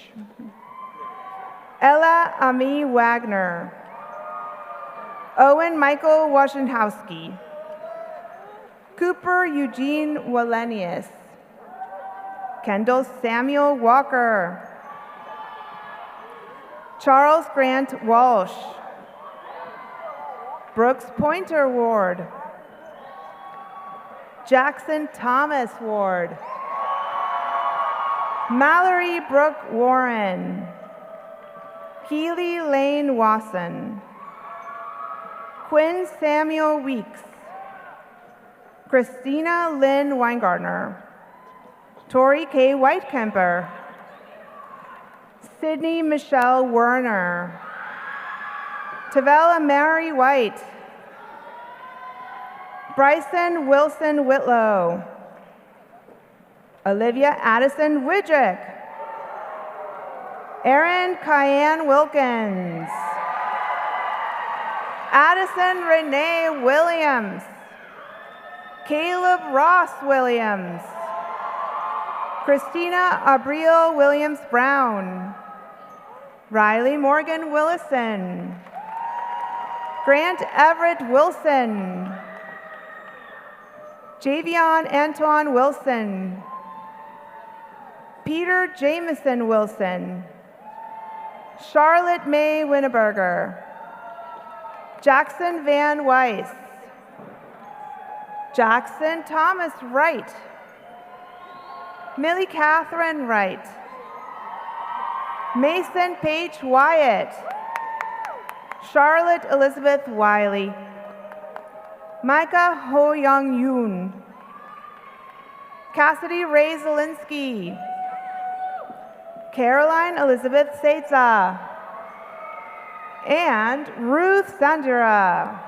Speaker 9: Ella Ami Wagner. Owen Michael Washenhowski. Cooper Eugene Wallenius. Kendall Samuel Walker. Charles Grant Walsh. Brooks Pointer Ward. Jackson Thomas Ward. Mallory Brooke Warren. Keely Lane Wasson. Quinn Samuel Weeks. Christina Lynn Weingartner. Tori K. Whitekemper. Sydney Michelle Werner. Tavella Mary White. Bryson Wilson Whitlow. Olivia Addison Widrick. Erin Cayenne Wilkins. Addison Renee Williams. Caleb Ross Williams. Christina Abriel Williams Brown. Riley Morgan Willison. Grant Everett Wilson. Javion Antoine Wilson. Peter Jameson Wilson. Charlotte May Winneberger. Jackson Van Weiss. Jackson Thomas Wright. Millie Catherine Wright. Mason Paige Wyatt. Charlotte Elizabeth Wiley. Micah Ho Young Yoon. Cassidy Ray Zielinski. Caroline Elizabeth Seiza. And Ruth Sandra.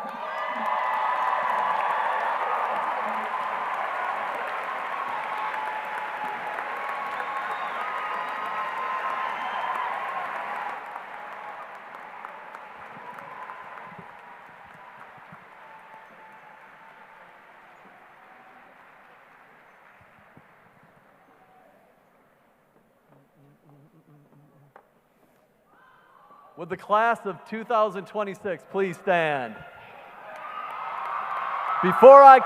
Speaker 5: Would the class of 2026 please stand? Before I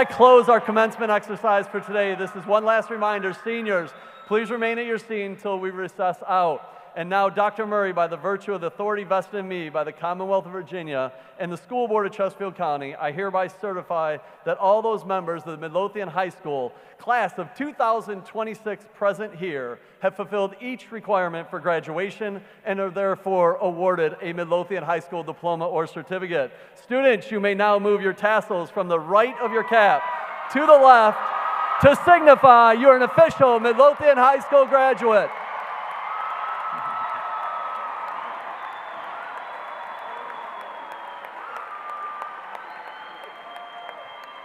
Speaker 5: close our commencement exercise for today, this is one last reminder. Seniors, please remain at your seat until we recess out. And now, Dr. Murray, by the virtue of the authority vested in me by the Commonwealth of Virginia and the School Board of Chesterfield County, I hereby certify that all those members of the Midlothian High School class of 2026 present here have fulfilled each requirement for graduation and are therefore awarded a Midlothian High School diploma or certificate. Students, you may now move your tassels from the right of your cap to the left to signify you're an official Midlothian High School graduate.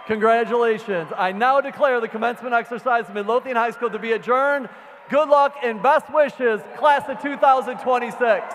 Speaker 5: Congratulations. I now declare the commencement exercise of Midlothian High School to be adjourned. Good luck and best wishes, class of 2026.